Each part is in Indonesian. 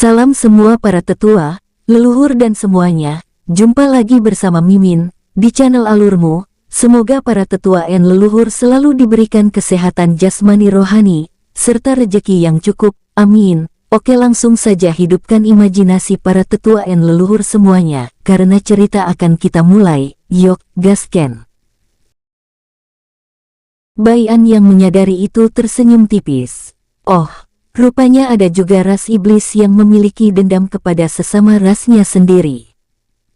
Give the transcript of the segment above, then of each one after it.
Salam semua para tetua, leluhur dan semuanya, jumpa lagi bersama Mimin, di channel Alurmu. Semoga para tetua dan leluhur selalu diberikan kesehatan jasmani rohani, serta rejeki yang cukup, amin. Oke, langsung saja hidupkan imajinasi para tetua dan leluhur semuanya, karena cerita akan kita mulai, yuk, gasken. Bai-an yang menyadari itu tersenyum tipis. Oh, rupanya ada juga ras iblis yang memiliki dendam kepada sesama rasnya sendiri.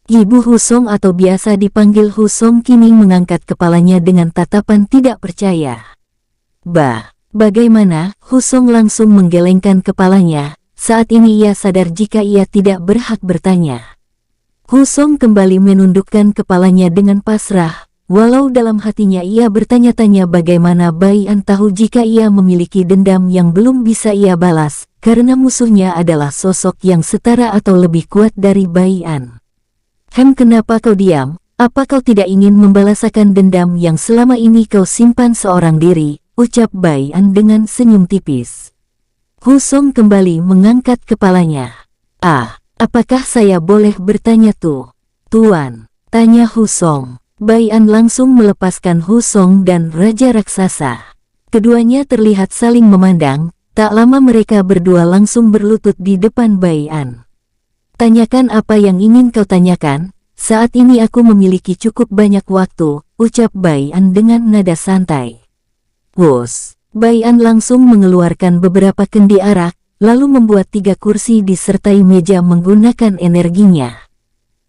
Ibu Husong atau biasa dipanggil Husong kini mengangkat kepalanya dengan tatapan tidak percaya. Bagaimana? Husong langsung menggelengkan kepalanya. Saat ini ia sadar jika ia tidak berhak bertanya. Husong kembali menundukkan kepalanya dengan pasrah. Walau dalam hatinya ia bertanya-tanya bagaimana Bai-an tahu jika ia memiliki dendam yang belum bisa ia balas, karena musuhnya adalah sosok yang setara atau lebih kuat dari Bai-an. Kenapa kau diam? Apa kau tidak ingin membalaskan dendam yang selama ini kau simpan seorang diri? Ucap Bai-an dengan senyum tipis. Husong kembali mengangkat kepalanya. Apakah saya boleh bertanya tuh? Tuan, tanya Husong. Bai-an langsung melepaskan Husong dan Raja Raksasa. Keduanya terlihat saling memandang, tak lama mereka berdua langsung berlutut di depan Bai-an. Tanyakan apa yang ingin kau tanyakan, saat ini aku memiliki cukup banyak waktu, ucap Bai-an dengan nada santai. Wus, Bai-an langsung mengeluarkan beberapa kendi arak, lalu membuat 3 kursi disertai meja menggunakan energinya.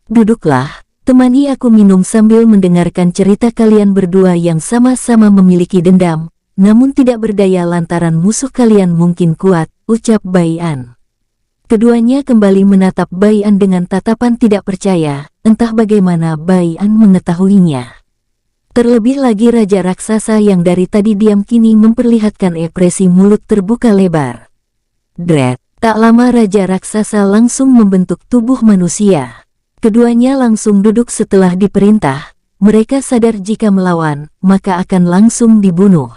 Duduklah. Temani aku minum sambil mendengarkan cerita kalian berdua yang sama-sama memiliki dendam, namun tidak berdaya lantaran musuh kalian mungkin kuat, ucap Bai-an. Keduanya kembali menatap Bai-an dengan tatapan tidak percaya, entah bagaimana Bai-an mengetahuinya. Terlebih lagi Raja Raksasa yang dari tadi diam kini memperlihatkan ekspresi mulut terbuka lebar. Dret, tak lama Raja Raksasa langsung membentuk tubuh manusia. Keduanya langsung duduk setelah diperintah, mereka sadar jika melawan, maka akan langsung dibunuh.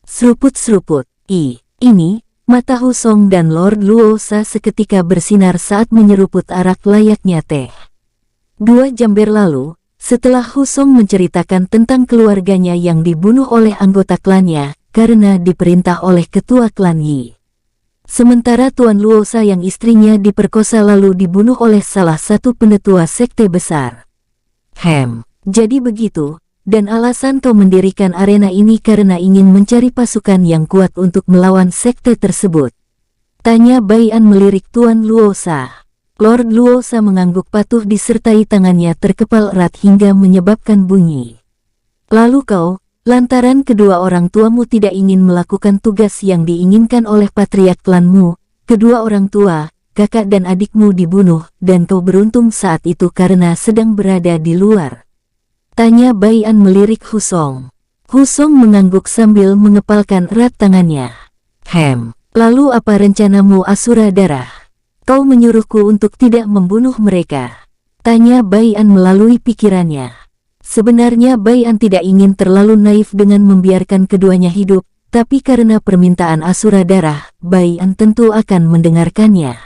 Seruput-seruput, ini, mata Husong dan Lord Luosa seketika bersinar saat menyeruput arak layaknya teh. 2 jam berlalu, setelah Husong menceritakan tentang keluarganya yang dibunuh oleh anggota klannya, karena diperintah oleh ketua klan Yi. Sementara Tuan Luosa yang istrinya diperkosa lalu dibunuh oleh salah satu penetua sekte besar. Jadi begitu, dan alasan kau mendirikan arena ini karena ingin mencari pasukan yang kuat untuk melawan sekte tersebut? Tanya Bai-an melirik Tuan Luosa. Lord Luosa mengangguk patuh disertai tangannya terkepal erat hingga menyebabkan bunyi. Lalu kau? Lantaran kedua orang tuamu tidak ingin melakukan tugas yang diinginkan oleh patriark klanmu, kedua orang tua, kakak dan adikmu dibunuh, dan kau beruntung saat itu karena sedang berada di luar. Tanya Bai-an melirik Husong. Husong mengangguk sambil mengepalkan erat tangannya. Lalu apa rencanamu Asura Darah? Kau menyuruhku untuk tidak membunuh mereka? Tanya Bai-an melalui pikirannya. Sebenarnya Bai-an tidak ingin terlalu naif dengan membiarkan keduanya hidup, tapi karena permintaan Asura Darah, Bai-an tentu akan mendengarkannya.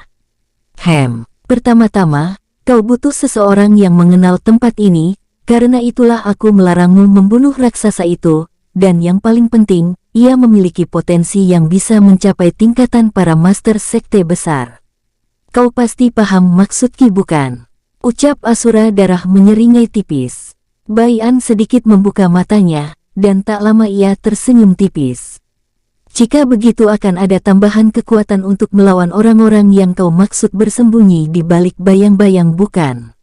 Pertama-tama, kau butuh seseorang yang mengenal tempat ini, karena itulah aku melarangmu membunuh raksasa itu, dan yang paling penting, ia memiliki potensi yang bisa mencapai tingkatan para master sekte besar. Kau pasti paham maksudku bukan? Ucap Asura Darah menyeringai tipis. Bai-an sedikit membuka matanya, dan tak lama ia tersenyum tipis. Jika begitu akan ada tambahan kekuatan untuk melawan orang-orang yang kau maksud bersembunyi di balik bayang-bayang bukan?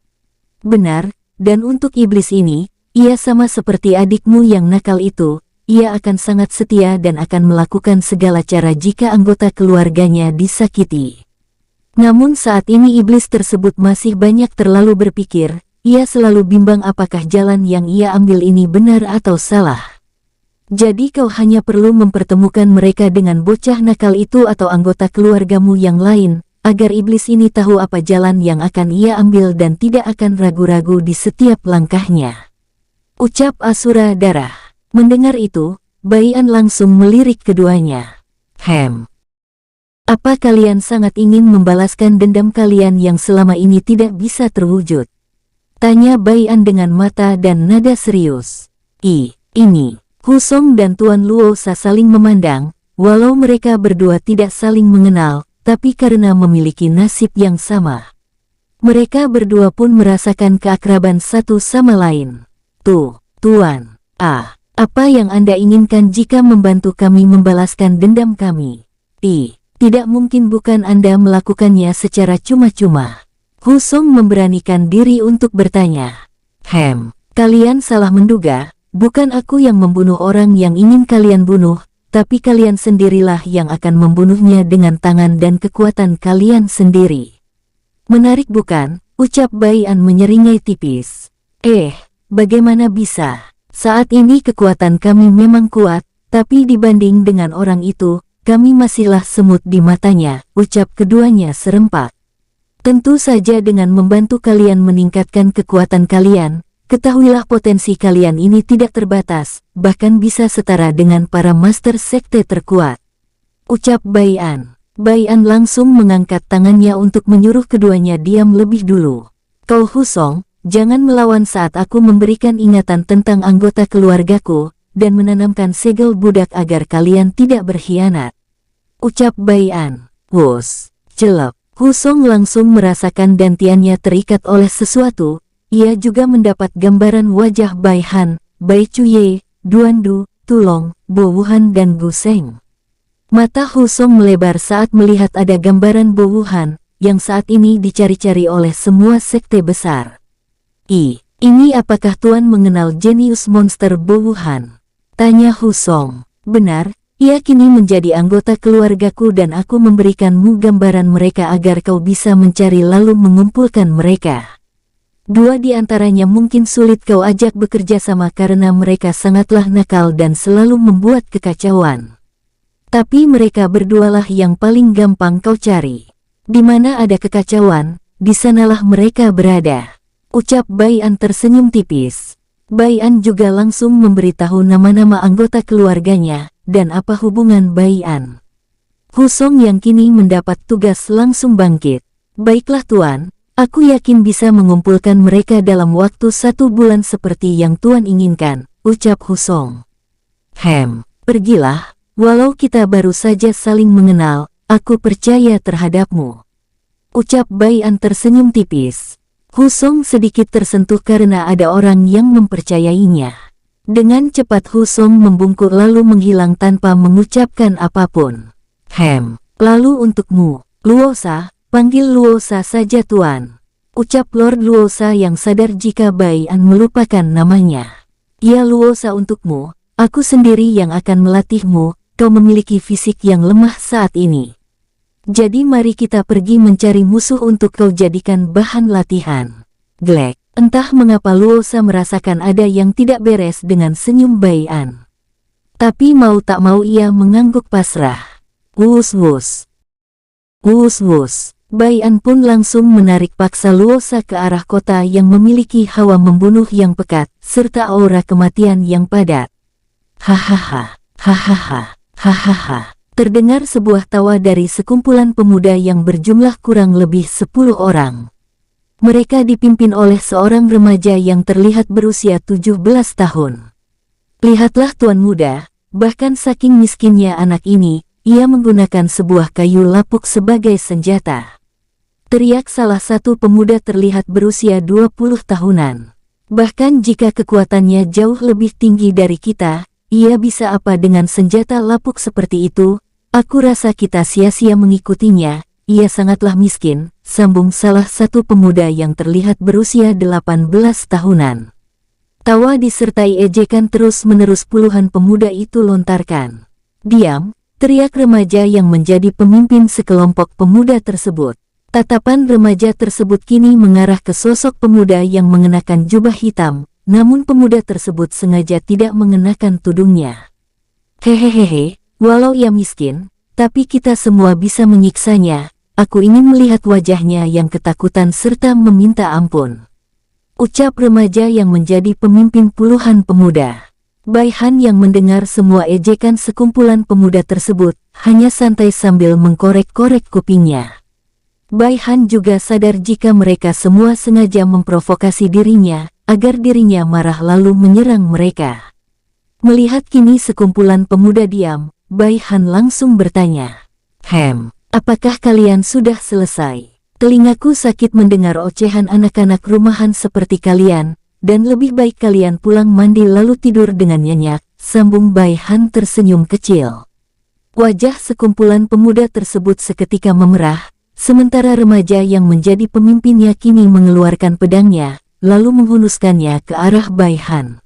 Benar, dan untuk iblis ini, ia sama seperti adikmu yang nakal itu, ia akan sangat setia dan akan melakukan segala cara jika anggota keluarganya disakiti. Namun saat ini iblis tersebut masih banyak terlalu berpikir. Ia selalu bimbang apakah jalan yang ia ambil ini benar atau salah. Jadi kau hanya perlu mempertemukan mereka dengan bocah nakal itu atau anggota keluargamu yang lain, agar iblis ini tahu apa jalan yang akan ia ambil dan tidak akan ragu-ragu di setiap langkahnya. Ucap Asura Darah. Mendengar itu, Bai-an langsung melirik keduanya. Apa kalian sangat ingin membalaskan dendam kalian yang selama ini tidak bisa terwujud? Tanya Bai An dengan mata dan nada serius. Ini. Husong dan Tuan Luosa saling memandang, walau mereka berdua tidak saling mengenal, tapi karena memiliki nasib yang sama. Mereka berdua pun merasakan keakraban satu sama lain. Tuan. Apa yang Anda inginkan jika membantu kami membalaskan dendam kami? Tidak mungkin bukan Anda melakukannya secara cuma-cuma. Husong memberanikan diri untuk bertanya. Kalian salah menduga, bukan aku yang membunuh orang yang ingin kalian bunuh, tapi kalian sendirilah yang akan membunuhnya dengan tangan dan kekuatan kalian sendiri. Menarik bukan? Ucap Bai An menyeringai tipis. Bagaimana bisa? Saat ini kekuatan kami memang kuat, tapi dibanding dengan orang itu, kami masihlah semut di matanya, ucap keduanya serempak. Tentu saja dengan membantu kalian meningkatkan kekuatan kalian, ketahuilah potensi kalian ini tidak terbatas, bahkan bisa setara dengan para master sekte terkuat. Ucap Bai An. Bai An langsung mengangkat tangannya untuk menyuruh keduanya diam lebih dulu. Kau Husong, jangan melawan saat aku memberikan ingatan tentang anggota keluargaku, dan menanamkan segel budak agar kalian tidak berkhianat. Ucap Bai An. Wus, celep. Husong langsung merasakan dantiannya terikat oleh sesuatu. Ia juga mendapat gambaran wajah Bai Han, Bai Chuye, Duan Du, Tulong, Bo Wuhan dan Gu Seng. Mata Husong melebar saat melihat ada gambaran Bo Wuhan, yang saat ini dicari-cari oleh semua sekte besar. Ini apakah Tuan mengenal jenius monster Bo Wuhan? Tanya Husong. Benar. Ia kini menjadi anggota keluargaku dan aku memberikanmu gambaran mereka agar kau bisa mencari lalu mengumpulkan mereka. Dua di antaranya mungkin sulit kau ajak bekerja sama karena mereka sangatlah nakal dan selalu membuat kekacauan. Tapi mereka berdualah yang paling gampang kau cari. Di mana ada kekacauan, di sanalah mereka berada. Ucap Bai An tersenyum tipis. Bai An juga langsung memberitahu nama-nama anggota keluarganya. Dan apa hubungan Bai An? Husong yang kini mendapat tugas langsung bangkit. Baiklah Tuan, aku yakin bisa mengumpulkan mereka dalam waktu 1 bulan seperti yang Tuan inginkan, ucap Husong. Pergilah, walau kita baru saja saling mengenal, aku percaya terhadapmu. Ucap Bai An tersenyum tipis. Husong sedikit tersentuh karena ada orang yang mempercayainya. Dengan cepat Husong membungkuk lalu menghilang tanpa mengucapkan apapun. Lalu untukmu, Luosa, panggil Luosa saja Tuan. Ucap Lord Luosa yang sadar jika Bai An melupakan namanya. Ya Luosa untukmu, aku sendiri yang akan melatihmu, kau memiliki fisik yang lemah saat ini. Jadi mari kita pergi mencari musuh untuk kau jadikan bahan latihan. Glek. Entah mengapa Luosa merasakan ada yang tidak beres dengan senyum Bai An. Tapi mau tak mau ia mengangguk pasrah. Wus wus. Wus wus. Bai An pun langsung menarik paksa Luosa ke arah kota yang memiliki hawa membunuh yang pekat, serta aura kematian yang padat. Hahaha, hahaha, hahaha. Terdengar sebuah tawa dari sekumpulan pemuda yang berjumlah kurang lebih 10 orang. Mereka dipimpin oleh seorang remaja yang terlihat berusia 17 tahun. Lihatlah Tuan Muda, bahkan saking miskinnya anak ini, ia menggunakan sebuah kayu lapuk sebagai senjata. Teriak salah satu pemuda terlihat berusia 20 tahunan. Bahkan jika kekuatannya jauh lebih tinggi dari kita, ia bisa apa dengan senjata lapuk seperti itu? Aku rasa kita sia-sia mengikutinya. Ia sangatlah miskin, sambung salah satu pemuda yang terlihat berusia 18 tahunan. Tawa disertai ejekan terus-menerus puluhan pemuda itu lontarkan. Diam, teriak remaja yang menjadi pemimpin sekelompok pemuda tersebut. Tatapan remaja tersebut kini mengarah ke sosok pemuda yang mengenakan jubah hitam, namun pemuda tersebut sengaja tidak mengenakan tudungnya. Hehehehe, walau ia miskin, tapi kita semua bisa menyiksanya. Aku ingin melihat wajahnya yang ketakutan serta meminta ampun. Ucap remaja yang menjadi pemimpin puluhan pemuda. Bai Han yang mendengar semua ejekan sekumpulan pemuda tersebut, hanya santai sambil mengkorek-korek kupingnya. Bai Han juga sadar jika mereka semua sengaja memprovokasi dirinya, agar dirinya marah lalu menyerang mereka. Melihat kini sekumpulan pemuda diam, Bai Han langsung bertanya, apakah kalian sudah selesai? Telingaku sakit mendengar ocehan anak-anak rumahan seperti kalian, dan lebih baik kalian pulang mandi lalu tidur dengan nyenyak, sambung Bai Han tersenyum kecil. Wajah sekumpulan pemuda tersebut seketika memerah, sementara remaja yang menjadi pemimpinnya kini mengeluarkan pedangnya, lalu menghunuskannya ke arah Bai Han.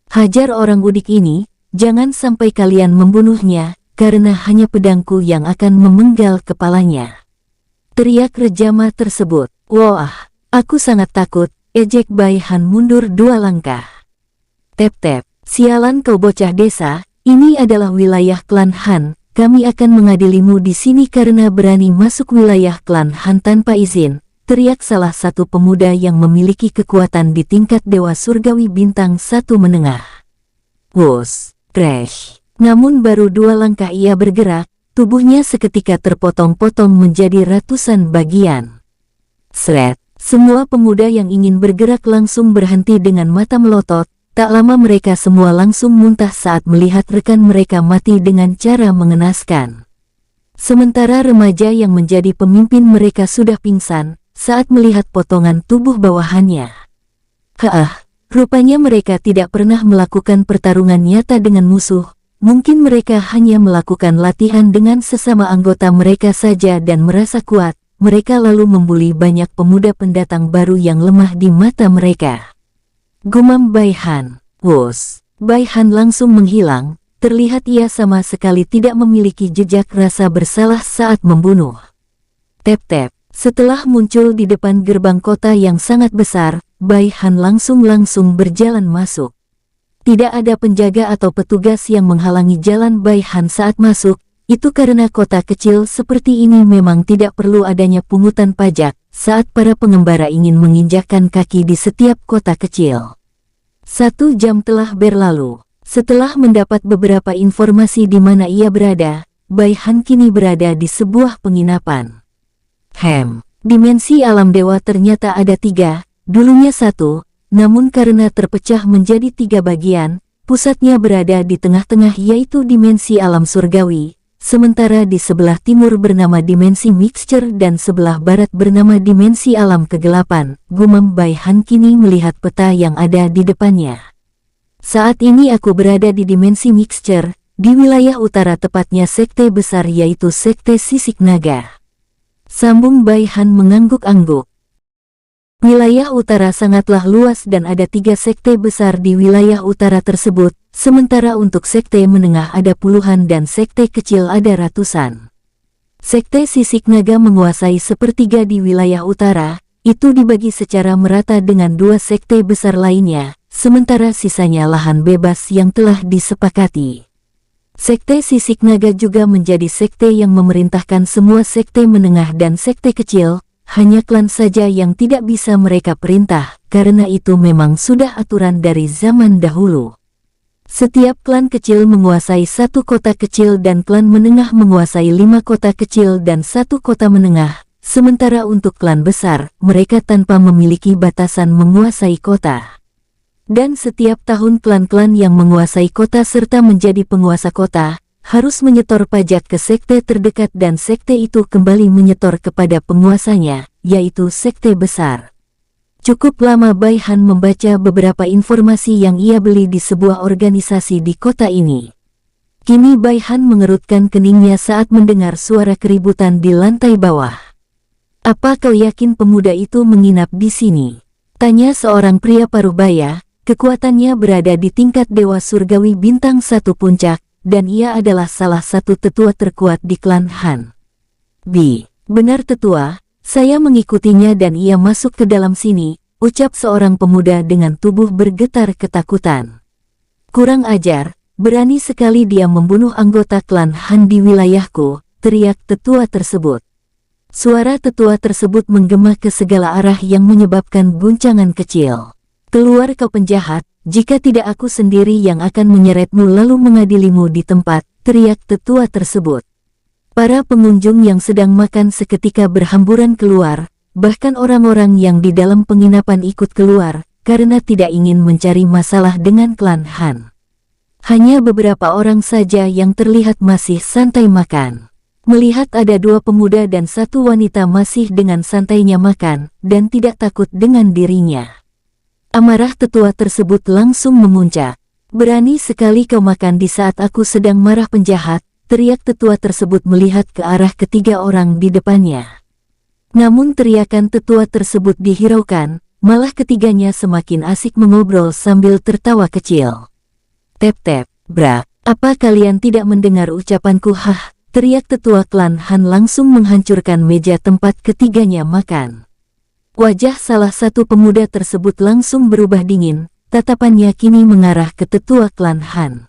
Hajar orang udik ini, jangan sampai kalian membunuhnya, karena hanya pedangku yang akan memenggal kepalanya. Teriak rejama tersebut. Wah, aku sangat takut. Ejek Bai Han mundur 2 langkah. Tep-tep, sialan kau bocah desa, ini adalah wilayah klan Han, kami akan mengadilimu di sini karena berani masuk wilayah klan Han tanpa izin, teriak salah satu pemuda yang memiliki kekuatan di tingkat Dewa Surgawi Bintang 1 menengah. Wus, crash. Namun baru 2 langkah ia bergerak, tubuhnya seketika terpotong-potong menjadi ratusan bagian. Sret. Semua pemuda yang ingin bergerak langsung berhenti dengan mata melotot, tak lama mereka semua langsung muntah saat melihat rekan mereka mati dengan cara mengenaskan. Sementara remaja yang menjadi pemimpin mereka sudah pingsan, saat melihat potongan tubuh bawahannya. Rupanya mereka tidak pernah melakukan pertarungan nyata dengan musuh, mungkin mereka hanya melakukan latihan dengan sesama anggota mereka saja dan merasa kuat. Mereka lalu membuli banyak pemuda pendatang baru yang lemah di mata mereka. Gumam Bai Han. Wus. Bai Han langsung menghilang, terlihat ia sama sekali tidak memiliki jejak rasa bersalah saat membunuh. Tep-tep. Setelah muncul di depan gerbang kota yang sangat besar, Bai Han langsung berjalan masuk. Tidak ada penjaga atau petugas yang menghalangi jalan Bai Han saat masuk. Itu karena kota kecil seperti ini memang tidak perlu adanya pungutan pajak saat para pengembara ingin menginjakkan kaki di setiap kota kecil. 1 jam telah berlalu. Setelah mendapat beberapa informasi di mana ia berada, Bai Han kini berada di sebuah penginapan. Dimensi alam dewa ternyata ada 3, dulunya 1, namun karena terpecah menjadi 3 bagian, pusatnya berada di tengah-tengah yaitu dimensi alam surgawi. Sementara di sebelah timur bernama dimensi mixture dan sebelah barat bernama dimensi alam kegelapan, gumam Bai Han kini melihat peta yang ada di depannya. Saat ini aku berada di dimensi mixture, di wilayah utara tepatnya sekte besar yaitu sekte sisik naga. Sambung Bai Han mengangguk-angguk. Wilayah utara sangatlah luas dan ada 3 sekte besar di wilayah utara tersebut, sementara untuk sekte menengah ada puluhan dan sekte kecil ada ratusan. Sekte sisik naga menguasai sepertiga di wilayah utara, itu dibagi secara merata dengan 2 sekte besar lainnya, sementara sisanya lahan bebas yang telah disepakati. Sekte sisik naga juga menjadi sekte yang memerintahkan semua sekte menengah dan sekte kecil. Hanya klan saja yang tidak bisa mereka perintah, karena itu memang sudah aturan dari zaman dahulu. Setiap klan kecil menguasai 1 kota kecil dan klan menengah menguasai 5 kota kecil dan 1 kota menengah, sementara untuk klan besar, mereka tanpa memiliki batasan menguasai kota. Dan setiap tahun klan-klan yang menguasai kota serta menjadi penguasa kota, harus menyetor pajak ke sekte terdekat dan sekte itu kembali menyetor kepada penguasanya, yaitu sekte besar. Cukup lama Bai Han membaca beberapa informasi yang ia beli di sebuah organisasi di kota ini. Kini Bai Han mengerutkan keningnya saat mendengar suara keributan di lantai bawah. Apa kau yakin pemuda itu menginap di sini? Tanya seorang pria paruh-baya, kekuatannya berada di tingkat Dewa Surgawi Bintang 1 puncak, dan ia adalah salah satu tetua terkuat di klan Han. Benar tetua, saya mengikutinya dan ia masuk ke dalam sini, ucap seorang pemuda dengan tubuh bergetar ketakutan. Kurang ajar, berani sekali dia membunuh anggota klan Han di wilayahku, teriak tetua tersebut. Suara tetua tersebut menggema ke segala arah yang menyebabkan guncangan kecil. Keluar kau penjahat, jika tidak aku sendiri yang akan menyeretmu lalu mengadilimu di tempat, teriak tetua tersebut. Para pengunjung yang sedang makan seketika berhamburan keluar, bahkan orang-orang yang di dalam penginapan ikut keluar, karena tidak ingin mencari masalah dengan klan Han. Hanya beberapa orang saja yang terlihat masih santai makan. Melihat ada 2 pemuda dan 1 wanita masih dengan santainya makan, dan tidak takut dengan dirinya. Amarah tetua tersebut langsung memuncak. Berani sekali kau makan di saat aku sedang marah penjahat, teriak tetua tersebut melihat ke arah ketiga orang di depannya. Namun teriakan tetua tersebut dihiraukan, malah ketiganya semakin asik mengobrol sambil tertawa kecil. Tep-tep, bra, apa kalian tidak mendengar ucapanku? Hah, teriak tetua klan Han langsung menghancurkan meja tempat ketiganya makan. Wajah salah satu pemuda tersebut langsung berubah dingin, tatapannya kini mengarah ke tetua klan Han.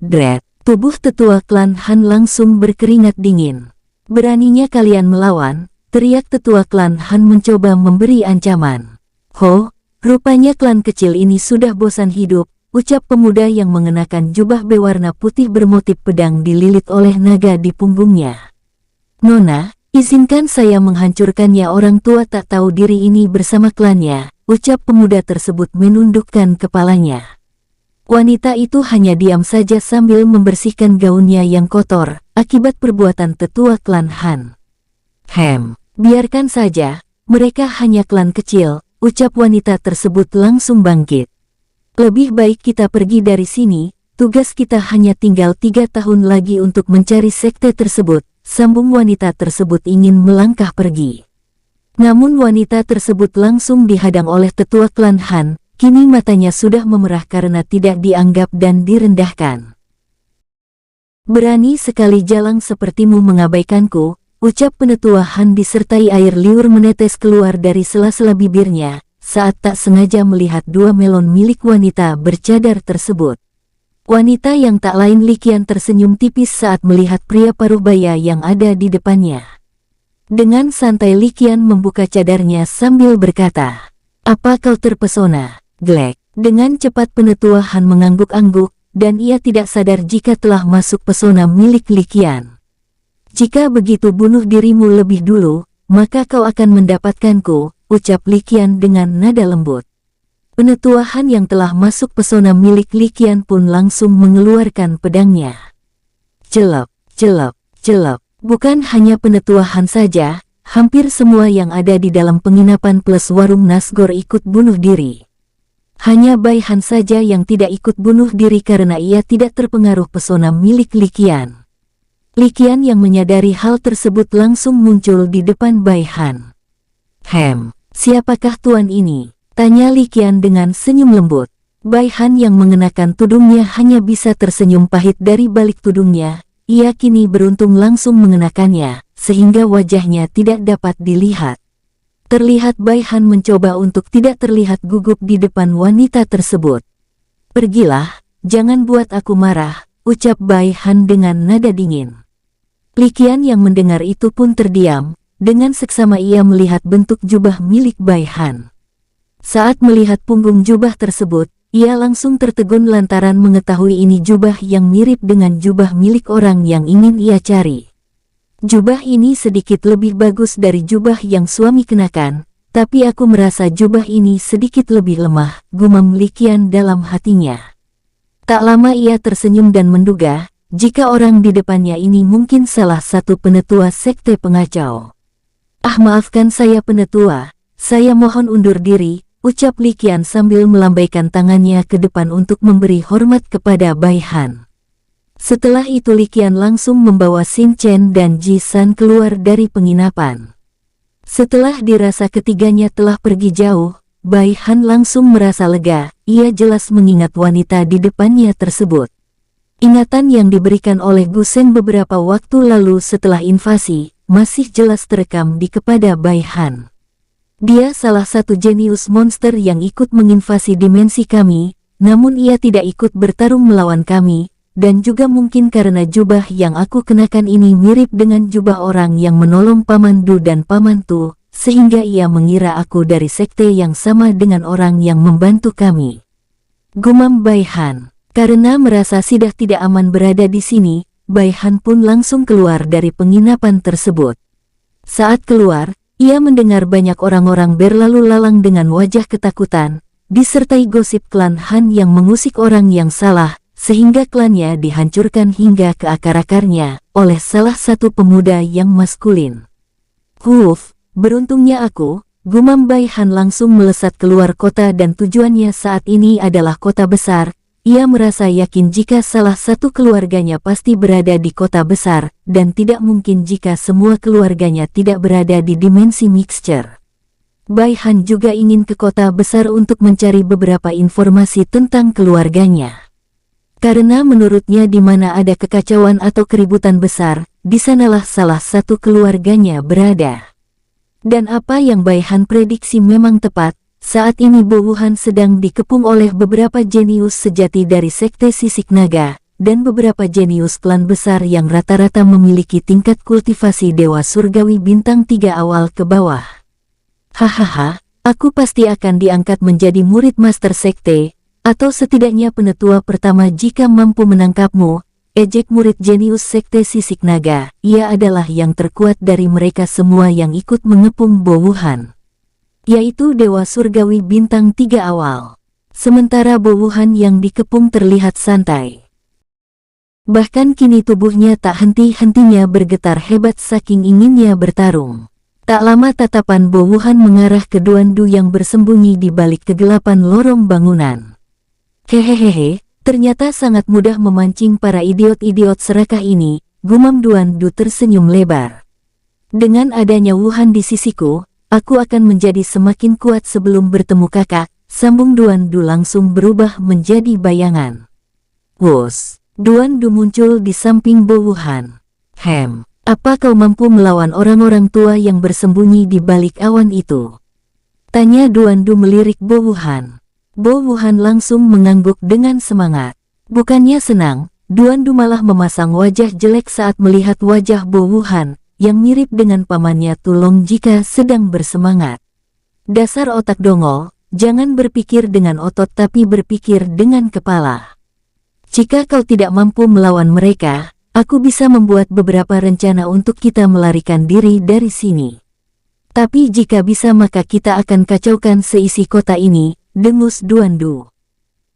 Dret, tubuh tetua klan Han langsung berkeringat dingin. Beraninya kalian melawan, teriak tetua klan Han mencoba memberi ancaman. Ho, rupanya klan kecil ini sudah bosan hidup, ucap pemuda yang mengenakan jubah berwarna putih bermotif pedang dililit oleh naga di punggungnya. Nona, izinkan saya menghancurkannya. Orang tua tak tahu diri ini bersama klannya, ucap pemuda tersebut menundukkan kepalanya. Wanita itu hanya diam saja sambil membersihkan gaunnya yang kotor, akibat perbuatan tetua klan Han. Biarkan saja, mereka hanya klan kecil, ucap wanita tersebut langsung bangkit. Lebih baik kita pergi dari sini, tugas kita hanya tinggal 3 tahun lagi untuk mencari sekte tersebut, sambung wanita tersebut ingin melangkah pergi. Namun wanita tersebut langsung dihadang oleh tetua klan Han, kini matanya sudah memerah karena tidak dianggap dan direndahkan. Berani sekali jalang sepertimu mengabaikanku, ucap penetua Han disertai air liur menetes keluar dari sela-sela bibirnya, saat tak sengaja melihat 2 melon milik wanita bercadar tersebut. Wanita yang tak lain Liqian tersenyum tipis saat melihat pria parubaya yang ada di depannya. Dengan santai Liqian membuka cadarnya sambil berkata, "Apa kau terpesona, Glek?" Dengan cepat penetua Han mengangguk-angguk, dan ia tidak sadar jika telah masuk pesona milik Liqian. "Jika begitu bunuh dirimu lebih dulu, maka kau akan mendapatkanku," ucap Liqian dengan nada lembut. Penetua Han yang telah masuk pesona milik Liqian pun langsung mengeluarkan pedangnya. Celep, celep, celep. Bukan hanya penetua Han saja, hampir semua yang ada di dalam penginapan plus warung Nasgor ikut bunuh diri. Hanya Bai Han saja yang tidak ikut bunuh diri karena ia tidak terpengaruh pesona milik Liqian. Liqian yang menyadari hal tersebut langsung muncul di depan Bai Han. Siapakah tuan ini?" tanya Liqian dengan senyum lembut. Bai Han yang mengenakan tudungnya hanya bisa tersenyum pahit dari balik tudungnya. Ia kini beruntung langsung mengenakannya, sehingga wajahnya tidak dapat dilihat. Terlihat Bai Han mencoba untuk tidak terlihat gugup di depan wanita tersebut. "Pergilah, jangan buat aku marah," ucap Bai Han dengan nada dingin. Liqian yang mendengar itu pun terdiam. Dengan seksama ia melihat bentuk jubah milik Bai Han. Saat melihat punggung jubah tersebut, ia langsung tertegun lantaran mengetahui ini jubah yang mirip dengan jubah milik orang yang ingin ia cari. Jubah ini sedikit lebih bagus dari jubah yang suami kenakan, tapi aku merasa jubah ini sedikit lebih lemah, gumam Liqian dalam hatinya. Tak lama ia tersenyum dan menduga, jika orang di depannya ini mungkin salah satu penetua sekte pengacau. Maafkan saya penetua, saya mohon undur diri, ucap Liqian sambil melambaikan tangannya ke depan untuk memberi hormat kepada Bai Han. Setelah itu Liqian langsung membawa Xin Chen dan Ji San keluar dari penginapan. Setelah dirasa ketiganya telah pergi jauh, Bai Han langsung merasa lega, ia jelas mengingat wanita di depannya tersebut. Ingatan yang diberikan oleh Gu Seng beberapa waktu lalu setelah invasi, masih jelas terekam di kepada Bai Han. Dia salah satu jenius monster yang ikut menginvasi dimensi kami, namun ia tidak ikut bertarung melawan kami, dan juga mungkin karena jubah yang aku kenakan ini mirip dengan jubah orang yang menolong Paman Du dan Paman Tu, sehingga ia mengira aku dari sekte yang sama dengan orang yang membantu kami. Gumam Bai Han. Karena merasa sudah tidak aman berada di sini, Bai Han pun langsung keluar dari penginapan tersebut. Saat keluar, ia mendengar banyak orang-orang berlalu lalang dengan wajah ketakutan, disertai gosip klan Han yang mengusik orang yang salah, sehingga klannya dihancurkan hingga ke akar-akarnya oleh salah satu pemuda yang maskulin. Beruntungnya aku, gumam Bai Han langsung melesat keluar kota dan tujuannya saat ini adalah kota besar. Ia merasa yakin jika salah satu keluarganya pasti berada di kota besar, dan tidak mungkin jika semua keluarganya tidak berada di dimensi mixture. Bai Han juga ingin ke kota besar untuk mencari beberapa informasi tentang keluarganya. Karena menurutnya di mana ada kekacauan atau keributan besar, di sanalah salah satu keluarganya berada. Dan apa yang Bai Han prediksi memang tepat. Saat ini Bo Wuhan sedang dikepung oleh beberapa jenius sejati dari sekte sisik naga, dan beberapa jenius klan besar yang rata-rata memiliki tingkat kultivasi dewa surgawi bintang 3 awal ke bawah. Hahaha, aku pasti akan diangkat menjadi murid master sekte, atau setidaknya penetua pertama jika mampu menangkapmu, ejek murid jenius sekte sisik naga. Ia adalah yang terkuat dari mereka semua yang ikut mengepung Bo Wuhan, yaitu Dewa Surgawi Bintang 3 awal. Sementara Bo Wuhan yang dikepung terlihat santai. Bahkan kini tubuhnya tak henti-hentinya bergetar hebat saking inginnya bertarung. Tak lama tatapan Bo Wuhan mengarah ke Duan Du yang bersembunyi di balik kegelapan lorong bangunan. Hehehe, ternyata sangat mudah memancing para idiot-idiot serakah ini, gumam Duan Du tersenyum lebar. Dengan adanya Wuhan di sisiku, aku akan menjadi semakin kuat sebelum bertemu kakak, sambung Duan Du langsung berubah menjadi bayangan. Duan Du muncul di samping Bo Wuhan. Apa kau mampu melawan orang-orang tua yang bersembunyi di balik awan itu? Tanya Duan Du melirik Bo Wuhan. Bo Wuhan langsung mengangguk dengan semangat. Bukannya senang, Duan Du malah memasang wajah jelek saat melihat wajah Bo Wuhan, yang mirip dengan pamannya Tulong jika sedang bersemangat. Dasar otak dongol, jangan berpikir dengan otot tapi berpikir dengan kepala. Jika kau tidak mampu melawan mereka, aku bisa membuat beberapa rencana untuk kita melarikan diri dari sini. Tapi jika bisa maka kita akan kacaukan seisi kota ini, dengus Duan Du.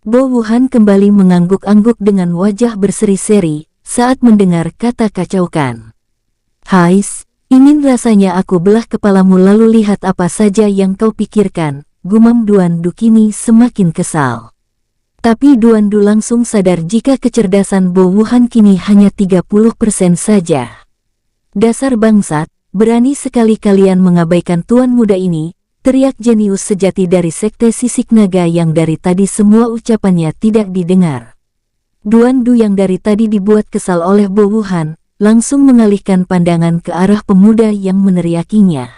Bo Wuhan kembali mengangguk-angguk dengan wajah berseri-seri saat mendengar kata kacaukan. Hais, ingin rasanya aku belah kepalamu lalu lihat apa saja yang kau pikirkan, gumam Duan Du kini semakin kesal. Tapi Duan Du langsung sadar jika kecerdasan Bo Wuhan kini hanya 30% saja. Dasar bangsat, berani sekali kalian mengabaikan tuan muda ini, teriak jenius sejati dari sekte sisik naga yang dari tadi semua ucapannya tidak didengar. Duan Du yang dari tadi dibuat kesal oleh Bo Wuhan, langsung mengalihkan pandangan ke arah pemuda yang meneriakinya.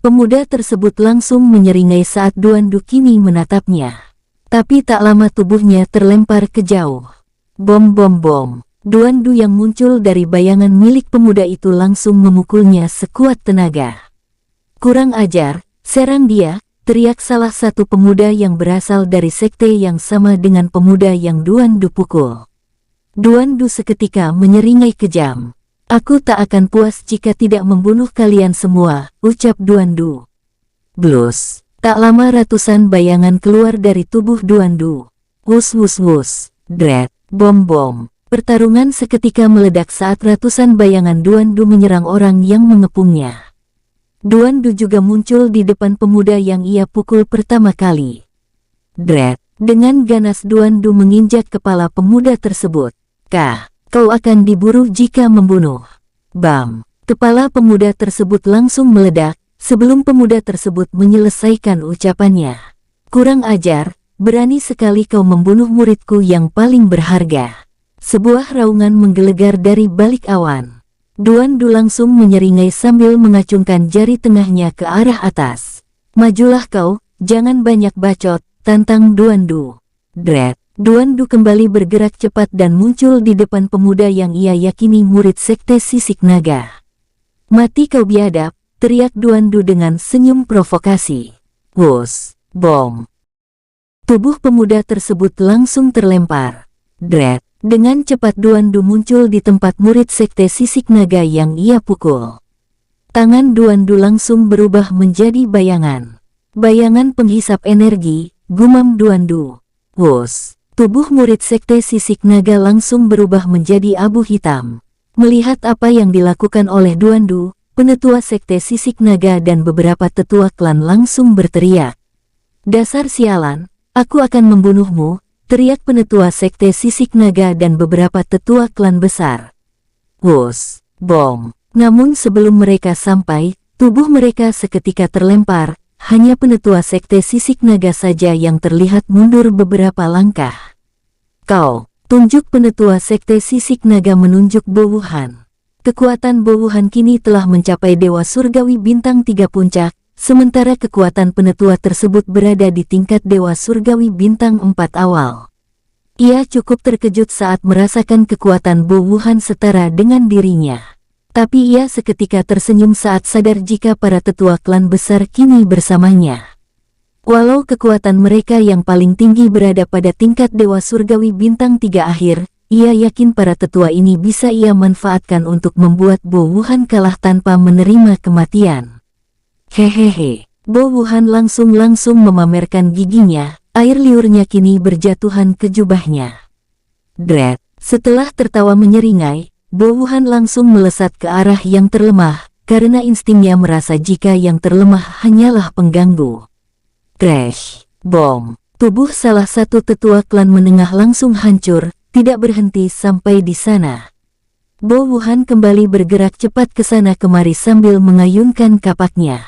Pemuda tersebut langsung menyeringai saat Duan Du kini menatapnya. Tapi tak lama tubuhnya terlempar ke jauh. Bom. Duan Du yang muncul dari bayangan milik pemuda itu langsung memukulnya sekuat tenaga. Kurang ajar, serang dia, teriak salah satu pemuda yang berasal dari sekte yang sama dengan pemuda yang Duan Du pukul. Duan Du seketika menyeringai kejam. Aku tak akan puas jika tidak membunuh kalian semua, ucap Duan Du. Blus. Tak lama ratusan bayangan keluar dari tubuh Duan Du. Wus. Dret. Bom. Pertarungan seketika meledak saat ratusan bayangan Duan Du menyerang orang yang mengepungnya. Duan Du juga muncul di depan pemuda yang ia pukul pertama kali. Dret. Dengan ganas Duan Du menginjak kepala pemuda tersebut. Kau akan diburu jika membunuh. Bam. Kepala pemuda tersebut langsung meledak, sebelum pemuda tersebut menyelesaikan ucapannya. Kurang ajar, berani sekali kau membunuh muridku yang paling berharga. Sebuah raungan menggelegar dari balik awan. Duan Du langsung menyeringai sambil mengacungkan jari tengahnya ke arah atas. Majulah kau, jangan banyak bacot, tantang Duan Du. Dret. Duan Du kembali bergerak cepat dan muncul di depan pemuda yang ia yakini murid sekte sisik naga. Mati kau biadab, teriak Duan Du dengan senyum provokasi. Bom. Tubuh pemuda tersebut langsung terlempar. Dret! Dengan cepat Duandu muncul di tempat murid sekte sisik naga yang ia pukul. Tangan Duandu langsung berubah menjadi bayangan. Bayangan penghisap energi, gumam Duandu. Wus! Tubuh murid sekte sisik naga langsung berubah menjadi abu hitam. Melihat apa yang dilakukan oleh Duandu, penetua sekte sisik naga dan beberapa tetua klan langsung berteriak. Dasar sialan, aku akan membunuhmu, teriak penetua sekte sisik naga dan beberapa tetua klan besar. Wus! Bom! Namun sebelum mereka sampai, tubuh mereka seketika terlempar. Hanya penetua sekte sisik naga saja yang terlihat mundur beberapa langkah. Kau, tunjuk penetua sekte sisik naga menunjuk Bo Wuhan. Kekuatan Bo Wuhan kini telah mencapai Dewa Surgawi Bintang 3 Puncak, sementara kekuatan penetua tersebut berada di tingkat Dewa Surgawi Bintang 4 awal. Ia cukup terkejut saat merasakan kekuatan Bo Wuhan setara dengan dirinya. Tapi ia seketika tersenyum saat sadar jika para tetua klan besar kini bersamanya. Walau kekuatan mereka yang paling tinggi berada pada tingkat Dewa Surgawi Bintang 3 akhir, ia yakin para tetua ini bisa ia manfaatkan untuk membuat Bo Wuhan kalah tanpa menerima kematian. Hehehe, Bo Wuhan langsung memamerkan giginya, air liurnya kini berjatuhan ke jubahnya. Dret! Setelah tertawa menyeringai, Bo Wuhan langsung melesat ke arah yang terlemah, karena instingnya merasa jika yang terlemah hanyalah pengganggu. Crash! Bom! Tubuh salah satu tetua klan menengah langsung hancur, tidak berhenti sampai di sana. Bo Wuhan kembali bergerak cepat ke sana kemari sambil mengayunkan kapaknya.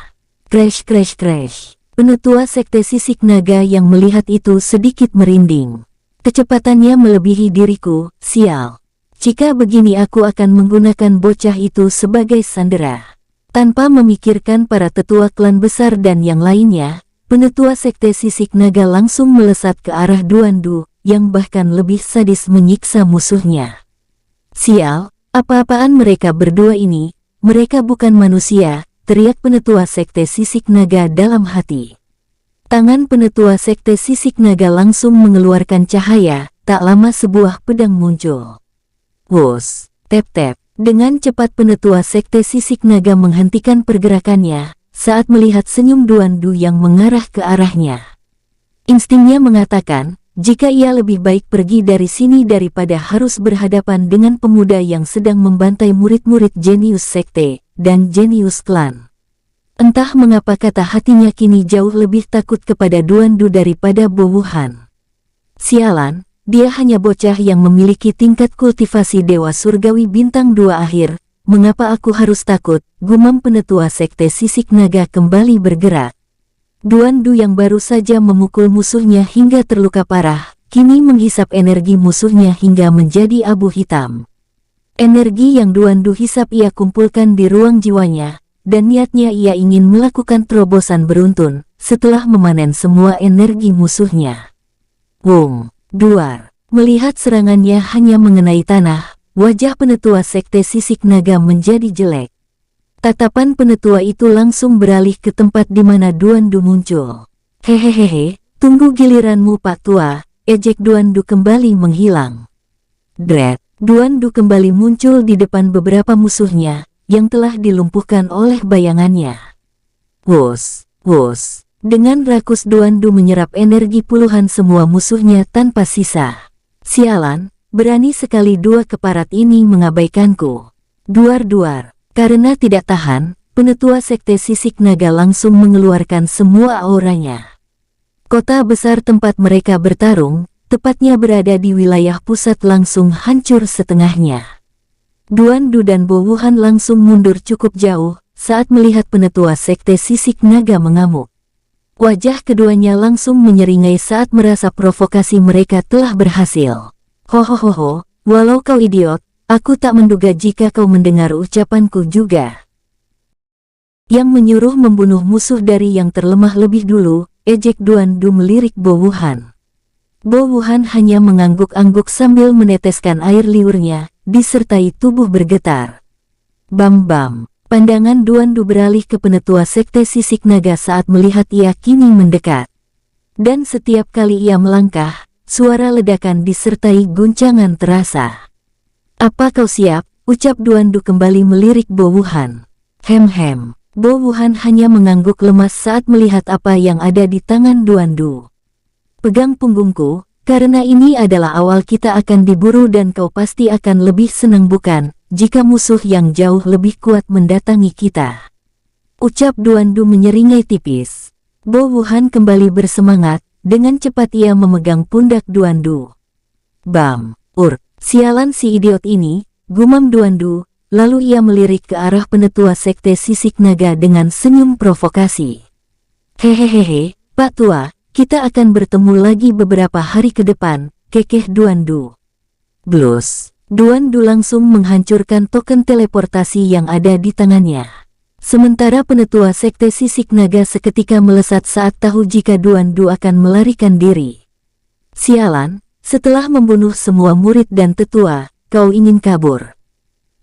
Crash crash crash! Penetua sekte sisik naga yang melihat itu sedikit merinding. Kecepatannya melebihi diriku, sial. Jika begini aku akan menggunakan bocah itu sebagai sandera. Tanpa memikirkan para tetua klan besar dan yang lainnya, penetua sekte sisik naga langsung melesat ke arah Duandu, yang bahkan lebih sadis menyiksa musuhnya. Sial, apa-apaan mereka berdua ini? Mereka bukan manusia, teriak penetua sekte sisik naga dalam hati. Tangan penetua sekte sisik naga langsung mengeluarkan cahaya, tak lama sebuah pedang muncul. Wus! Tep-tep! Dengan cepat penetua sekte sisik naga menghentikan pergerakannya, saat melihat senyum Duandu yang mengarah ke arahnya. Instingnya mengatakan, jika ia lebih baik pergi dari sini daripada harus berhadapan dengan pemuda yang sedang membantai murid-murid jenius sekte, dan jenius klan. Entah mengapa kata hatinya kini jauh lebih takut kepada Duandu daripada Bo Wuhan. Sialan! Dia hanya bocah yang memiliki tingkat kultivasi Dewa Surgawi Bintang 2 akhir. Mengapa aku harus takut? Gumam penetua sekte sisik naga kembali bergerak. Duandu yang baru saja memukul musuhnya hingga terluka parah, kini menghisap energi musuhnya hingga menjadi abu hitam. Energi yang Duandu hisap ia kumpulkan di ruang jiwanya, dan niatnya ia ingin melakukan terobosan beruntun, setelah memanen semua energi musuhnya. Wung! Duar! Melihat serangannya hanya mengenai tanah, wajah penetua sekte sisik naga menjadi jelek. Tatapan penetua itu langsung beralih ke tempat di mana Duandu muncul. Hehehehe, tunggu giliranmu Pak Tua, ejek Duandu kembali menghilang. Dret! Duandu kembali muncul di depan beberapa musuhnya, yang telah dilumpuhkan oleh bayangannya. Wus! Wus! Dengan rakus Duandu menyerap energi puluhan semua musuhnya tanpa sisa. Sialan, berani sekali dua keparat ini mengabaikanku. Duar-duar. Karena tidak tahan, penetua sekte sisik naga langsung mengeluarkan semua auranya. Kota besar tempat mereka bertarung, tepatnya berada di wilayah pusat langsung hancur setengahnya. Duandu dan Bo Wuhan langsung mundur cukup jauh, saat melihat penetua sekte sisik naga mengamuk. Wajah keduanya langsung menyeringai saat merasa provokasi mereka telah berhasil. Hohohoho, walau kau idiot, aku tak menduga jika kau mendengar ucapanku juga. Yang menyuruh membunuh musuh dari yang terlemah lebih dulu, ejek Duandu melirik Bo Wuhan. Bo Wuhan hanya mengangguk-angguk sambil meneteskan air liurnya, disertai tubuh bergetar. Bam-bam. Pandangan Duandu beralih ke penetua sekte sisik naga saat melihat ia kini mendekat. Dan setiap kali ia melangkah, suara ledakan disertai guncangan terasa. "Apa kau siap?" ucap Duandu kembali melirik Bo Wuhan. Hem. Bo Wuhan hanya mengangguk lemas saat melihat apa yang ada di tangan Duandu. "Pegang punggungku, karena ini adalah awal kita akan diburu dan kau pasti akan lebih senang bukan, jika musuh yang jauh lebih kuat mendatangi kita," ucap Duandu menyeringai tipis. Bo Wuhan kembali bersemangat, dengan cepat ia memegang pundak Duandu. "Bam, sialan si idiot ini," gumam Duandu, lalu ia melirik ke arah penetua sekte sisik naga dengan senyum provokasi. "Hehehe, Pak Tua, kita akan bertemu lagi beberapa hari ke depan," kekeh Duandu. Blus, Duandu langsung menghancurkan token teleportasi yang ada di tangannya. Sementara penetua sekte sisik naga seketika melesat saat tahu jika Duandu akan melarikan diri. "Sialan, setelah membunuh semua murid dan tetua, kau ingin kabur?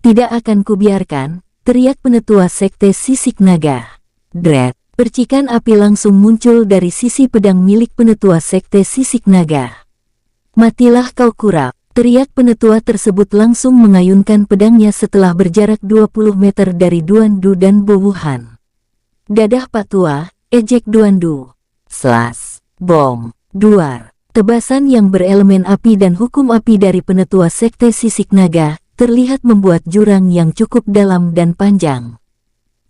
Tidak akan kubiarkan," teriak penetua sekte sisik naga. Dret, percikan api langsung muncul dari sisi pedang milik penetua sekte sisik naga. "Matilah kau kurap," teriak penetua tersebut langsung mengayunkan pedangnya setelah berjarak 20 meter dari Duandu dan Bo Wuhan. "Dadah Pak Tua," ejek Duandu. Slas, bom, duar. Tebasan yang berelemen api dan hukum api dari penetua sekte sisik naga terlihat membuat jurang yang cukup dalam dan panjang.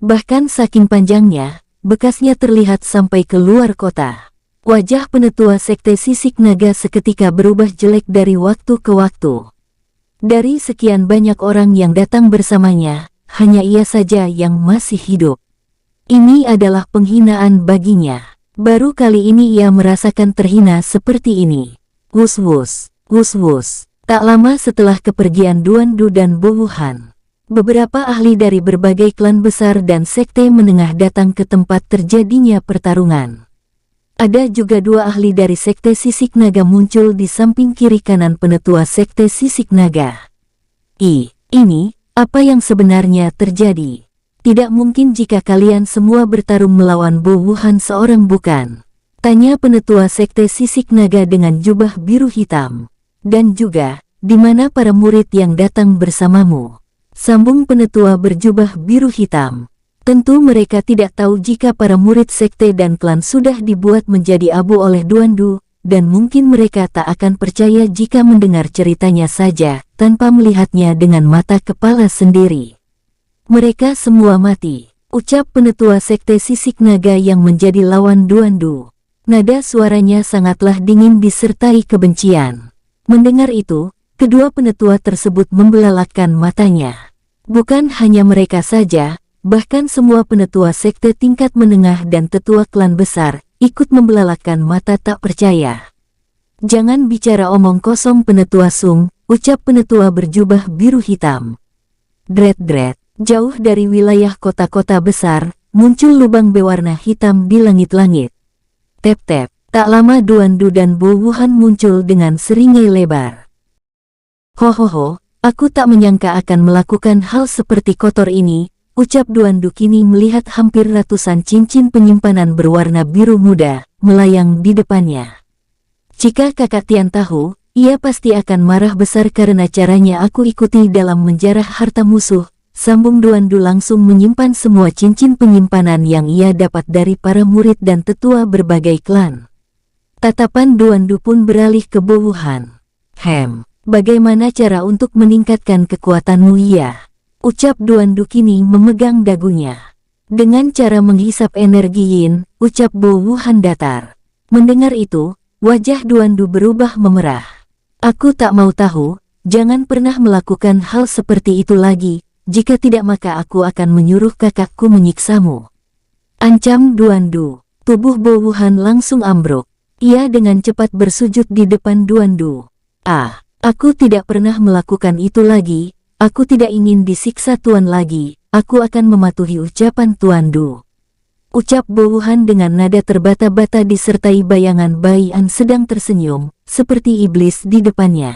Bahkan saking panjangnya, bekasnya terlihat sampai ke luar kota. Wajah penetua sekte sisik naga seketika berubah jelek dari waktu ke waktu. Dari sekian banyak orang yang datang bersamanya, hanya ia saja yang masih hidup. Ini adalah penghinaan baginya. Baru kali ini ia merasakan terhina seperti ini. Wus-wus. Tak lama setelah kepergian Duandu dan Bo Wuhan, beberapa ahli dari berbagai klan besar dan sekte menengah datang ke tempat terjadinya pertarungan. Ada juga 2 ahli dari sekte sisik naga muncul di samping kiri kanan penetua sekte sisik naga. Ini, apa yang sebenarnya terjadi? Tidak mungkin jika kalian semua bertarung melawan Bo Wuhan seorang bukan? Tanya penetua sekte sisik naga dengan jubah biru hitam. Dan juga, di mana para murid yang datang bersamamu? Sambung penetua berjubah biru hitam. Tentu mereka tidak tahu jika para murid sekte dan klan sudah dibuat menjadi abu oleh Duandu, dan mungkin mereka tak akan percaya jika mendengar ceritanya saja, tanpa melihatnya dengan mata kepala sendiri. "Mereka semua mati," ucap penetua sekte sisik naga yang menjadi lawan Duandu. Nada suaranya sangatlah dingin disertai kebencian. Mendengar itu, kedua penetua tersebut membelalakkan matanya. Bukan hanya mereka saja, bahkan semua penetua sekte tingkat menengah dan tetua klan besar ikut membelalakkan mata tak percaya. "Jangan bicara omong kosong penetua Sung," ucap penetua berjubah biru hitam. Dret, jauh dari wilayah kota-kota besar, muncul lubang berwarna hitam di langit-langit. Tep, tak lama Duandu dan Bo Wuhan muncul dengan seringai lebar. "Hohoho, aku tak menyangka akan melakukan hal seperti kotor ini," ucap Duandu kini melihat hampir ratusan cincin penyimpanan berwarna biru muda melayang di depannya. "Jika Kakak Tian tahu, ia pasti akan marah besar karena caranya aku ikuti dalam menjarah harta musuh," sambung Duandu langsung menyimpan semua cincin penyimpanan yang ia dapat dari para murid dan tetua berbagai klan. Tatapan Duandu pun beralih ke Bo Wuhan. Bagaimana cara untuk meningkatkan kekuatanmu ya?" ucap Duandu kini memegang dagunya. "Dengan cara menghisap energi yin," ucap Bo Wuhan datar. Mendengar itu, wajah Duandu berubah memerah. "Aku tak mau tahu, jangan pernah melakukan hal seperti itu lagi, jika tidak maka aku akan menyuruh kakakku menyiksamu," ancam Duandu. Tubuh Bo Wuhan langsung ambruk. Ia dengan cepat bersujud di depan Duandu. Aku tidak pernah melakukan itu lagi. Aku tidak ingin disiksa Tuan lagi, aku akan mematuhi ucapan Tuandu," ucap Bo Wuhan dengan nada terbata-bata disertai bayangan Baian sedang tersenyum, seperti iblis di depannya.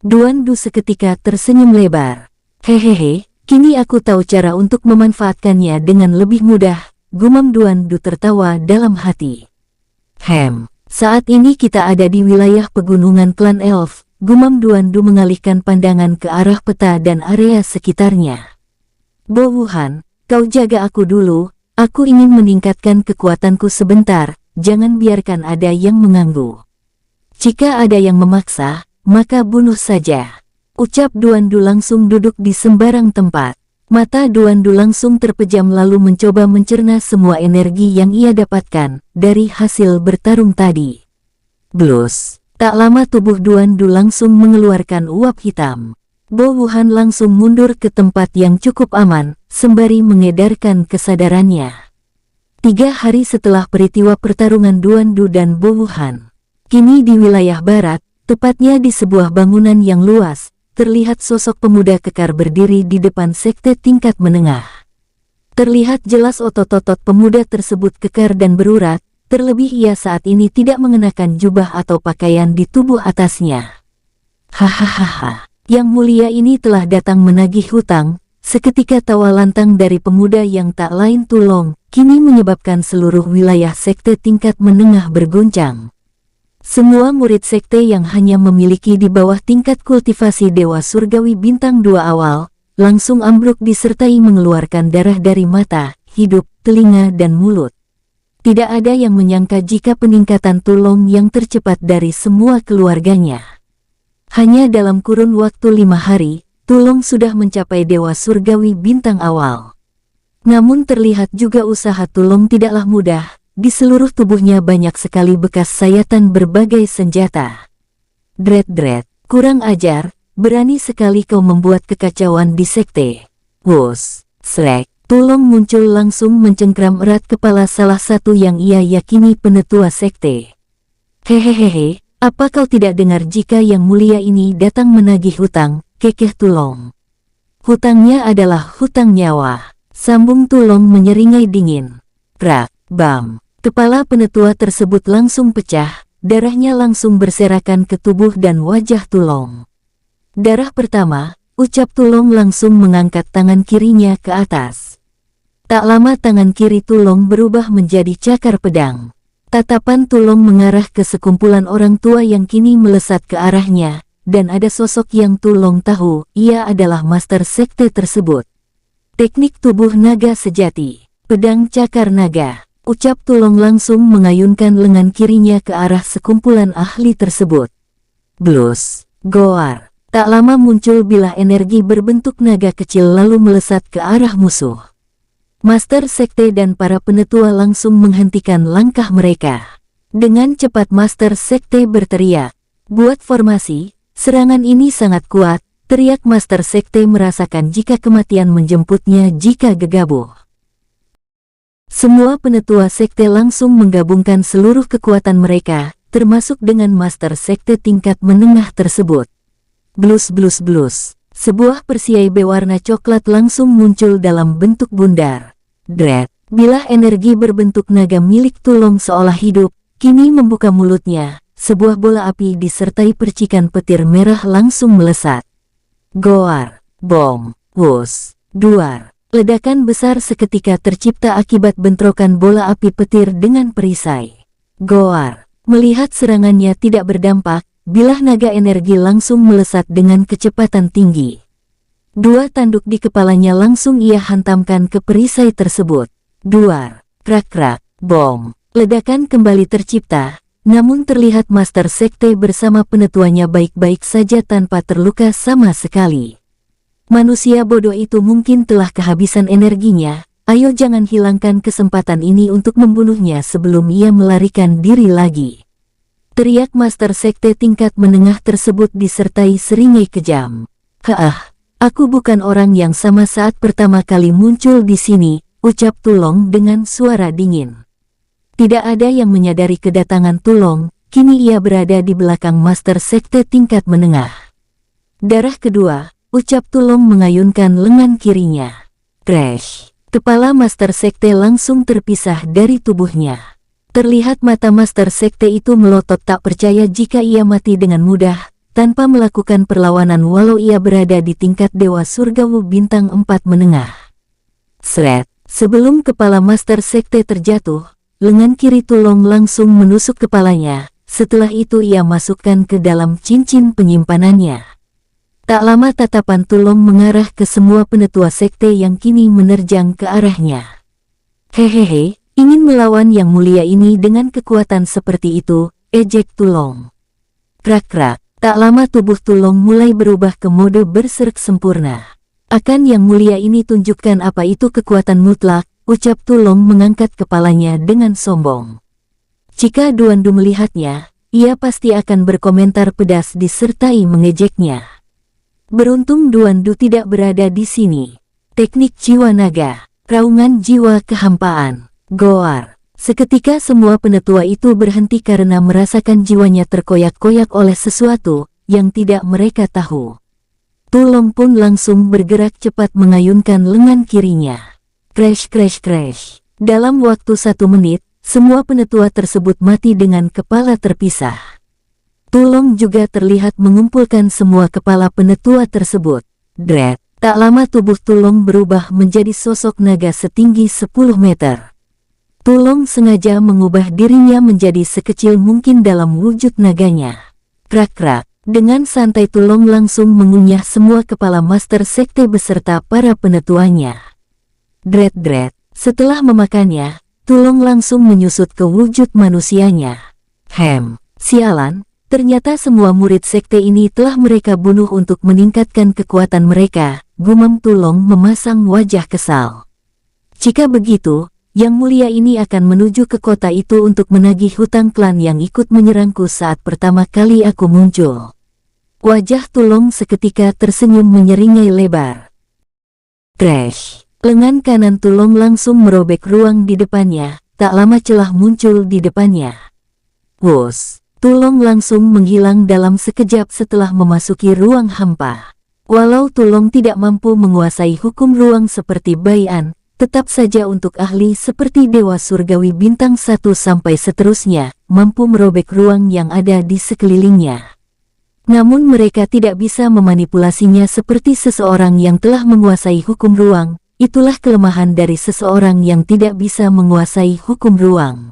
Duandu seketika tersenyum lebar. "Hehehe, kini aku tahu cara untuk memanfaatkannya dengan lebih mudah," gumam Duandu tertawa dalam hati. Saat ini kita ada di wilayah pegunungan klan Elf, gumam Duandu mengalihkan pandangan ke arah peta dan area sekitarnya. Bo Wuhan, kau jaga aku dulu, aku ingin meningkatkan kekuatanku sebentar, jangan biarkan ada yang mengganggu. Jika ada yang memaksa, maka bunuh saja. Ucap Duandu langsung duduk di sembarang tempat. Mata Duandu langsung terpejam lalu mencoba mencerna semua energi yang ia dapatkan dari hasil bertarung tadi. Blus, tak lama tubuh Duandu langsung mengeluarkan uap hitam. Bo Wuhan langsung mundur ke tempat yang cukup aman, sembari mengedarkan kesadarannya. 3 hari setelah peristiwa pertarungan Duandu dan Bo Wuhan, kini di wilayah barat, tepatnya di sebuah bangunan yang luas, terlihat sosok pemuda kekar berdiri di depan sekte tingkat menengah. Terlihat jelas otot-otot pemuda tersebut kekar dan berurat, terlebih ia saat ini tidak mengenakan jubah atau pakaian di tubuh atasnya. Hahaha, yang mulia ini telah datang menagih hutang. Seketika tawa lantang dari pemuda yang tak lain Tulong, kini menyebabkan seluruh wilayah sekte tingkat menengah berguncang. Semua murid sekte yang hanya memiliki di bawah tingkat kultivasi Dewa Surgawi Bintang 2 awal, langsung ambruk disertai mengeluarkan darah dari mata, hidung, telinga dan mulut. Tidak ada yang menyangka jika peningkatan Tulong yang tercepat dari semua keluarganya. Hanya dalam kurun waktu 5 hari, Tulong sudah mencapai Dewa Surgawi Bintang awal. Namun terlihat juga usaha Tulong tidaklah mudah. Di seluruh tubuhnya banyak sekali bekas sayatan berbagai senjata. Dret, kurang ajar, berani sekali kau membuat kekacauan di sekte. Wus, Srek, Tulong muncul langsung mencengkram erat kepala salah satu yang ia yakini penetua sekte. Hehehe, apa kau tidak dengar jika yang mulia ini datang menagih hutang, kekeh Tulong. Hutangnya adalah hutang nyawa, sambung Tulong menyeringai dingin. Prak, bam. Kepala penetua tersebut langsung pecah, darahnya langsung berserakan ke tubuh dan wajah Tulong. Darah pertama, ucap Tulong langsung mengangkat tangan kirinya ke atas. Tak lama tangan kiri Tulong berubah menjadi cakar pedang. Tatapan Tulong mengarah ke sekumpulan orang tua yang kini melesat ke arahnya, dan ada sosok yang Tulong tahu, ia adalah master sekte tersebut. Teknik tubuh naga sejati, pedang cakar naga. Ucap Tulong langsung mengayunkan lengan kirinya ke arah sekumpulan ahli tersebut. Blus, goar. Tak lama muncul bilah energi berbentuk naga kecil lalu melesat ke arah musuh. Master sekte dan para penetua langsung menghentikan langkah mereka. Dengan cepat Master sekte berteriak, "Buat formasi, serangan ini sangat kuat," teriak Master sekte merasakan jika kematian menjemputnya jika gegabah. Semua penetua sekte langsung menggabungkan seluruh kekuatan mereka, termasuk dengan master sekte tingkat menengah tersebut. Blus, sebuah persiai berwarna coklat langsung muncul dalam bentuk bundar. Dret, bilah energi berbentuk naga milik Tulong seolah hidup, kini membuka mulutnya, sebuah bola api disertai percikan petir merah langsung melesat. Goar, bom, wus, duar. Ledakan besar seketika tercipta akibat bentrokan bola api petir dengan perisai. Goar, melihat serangannya tidak berdampak, bilah naga energi langsung melesat dengan kecepatan tinggi. 2 tanduk di kepalanya langsung ia hantamkan ke perisai tersebut. Duar, krak, bom. Ledakan kembali tercipta, namun terlihat master sekte bersama penetuanya baik-baik saja tanpa terluka sama sekali. Manusia bodoh itu mungkin telah kehabisan energinya, ayo jangan hilangkan kesempatan ini untuk membunuhnya sebelum ia melarikan diri lagi. Teriak master sekte tingkat menengah tersebut disertai seringai kejam. Aku bukan orang yang sama saat pertama kali muncul di sini, ucap Tulong dengan suara dingin. Tidak ada yang menyadari kedatangan Tulong, kini ia berada di belakang master sekte tingkat menengah. Darah kedua, ucap Tulong mengayunkan lengan kirinya. Crash! Kepala master sekte langsung terpisah dari tubuhnya. Terlihat mata master sekte itu melotot tak percaya jika ia mati dengan mudah, tanpa melakukan perlawanan walau ia berada di tingkat Dewa Surgawi Bintang 4 menengah. Sret! Sebelum kepala master sekte terjatuh, lengan kiri Tulong langsung menusuk kepalanya. Setelah itu ia masukkan ke dalam cincin penyimpanannya. Tak lama tatapan Tulong mengarah ke semua penetua sekte yang kini menerjang ke arahnya. Hehehe, ingin melawan yang mulia ini dengan kekuatan seperti itu, ejek Tulong. Krak-krak, tak lama tubuh Tulong mulai berubah ke mode berserk sempurna. Akan yang mulia ini tunjukkan apa itu kekuatan mutlak, ucap Tulong mengangkat kepalanya dengan sombong. Jika Duandu melihatnya, ia pasti akan berkomentar pedas disertai mengejeknya. Beruntung Duandu tidak berada di sini. Teknik jiwa naga, raungan jiwa kehampaan, goar. Seketika semua penetua itu berhenti karena merasakan jiwanya terkoyak-koyak oleh sesuatu yang tidak mereka tahu. Tulong pun langsung bergerak cepat mengayunkan lengan kirinya. Crash crash crash. Dalam waktu 1 menit, semua penetua tersebut mati dengan kepala terpisah. Tulong juga terlihat mengumpulkan semua kepala penetua tersebut. Dret, tak lama tubuh Tulong berubah menjadi sosok naga setinggi 10 meter. Tulong sengaja mengubah dirinya menjadi sekecil mungkin dalam wujud naganya. Krak-krak, dengan santai Tulong langsung mengunyah semua kepala master sekte beserta para penetuanya. Dret-dret, setelah memakannya, Tulong langsung menyusut ke wujud manusianya. Sialan. Ternyata semua murid sekte ini telah mereka bunuh untuk meningkatkan kekuatan mereka, gumam Tulong memasang wajah kesal. Jika begitu, yang mulia ini akan menuju ke kota itu untuk menagih hutang klan yang ikut menyerangku saat pertama kali aku muncul. Wajah Tulong seketika tersenyum menyeringai lebar. Crash! Lengan kanan Tulong langsung merobek ruang di depannya, tak lama celah muncul di depannya. Wus! Tulong langsung menghilang dalam sekejap setelah memasuki ruang hampa. Walau Tulong tidak mampu menguasai hukum ruang seperti Baian, tetap saja untuk ahli seperti Dewa Surgawi Bintang 1 sampai seterusnya, mampu merobek ruang yang ada di sekelilingnya. Namun mereka tidak bisa memanipulasinya seperti seseorang yang telah menguasai hukum ruang. Itulah kelemahan dari seseorang yang tidak bisa menguasai hukum ruang.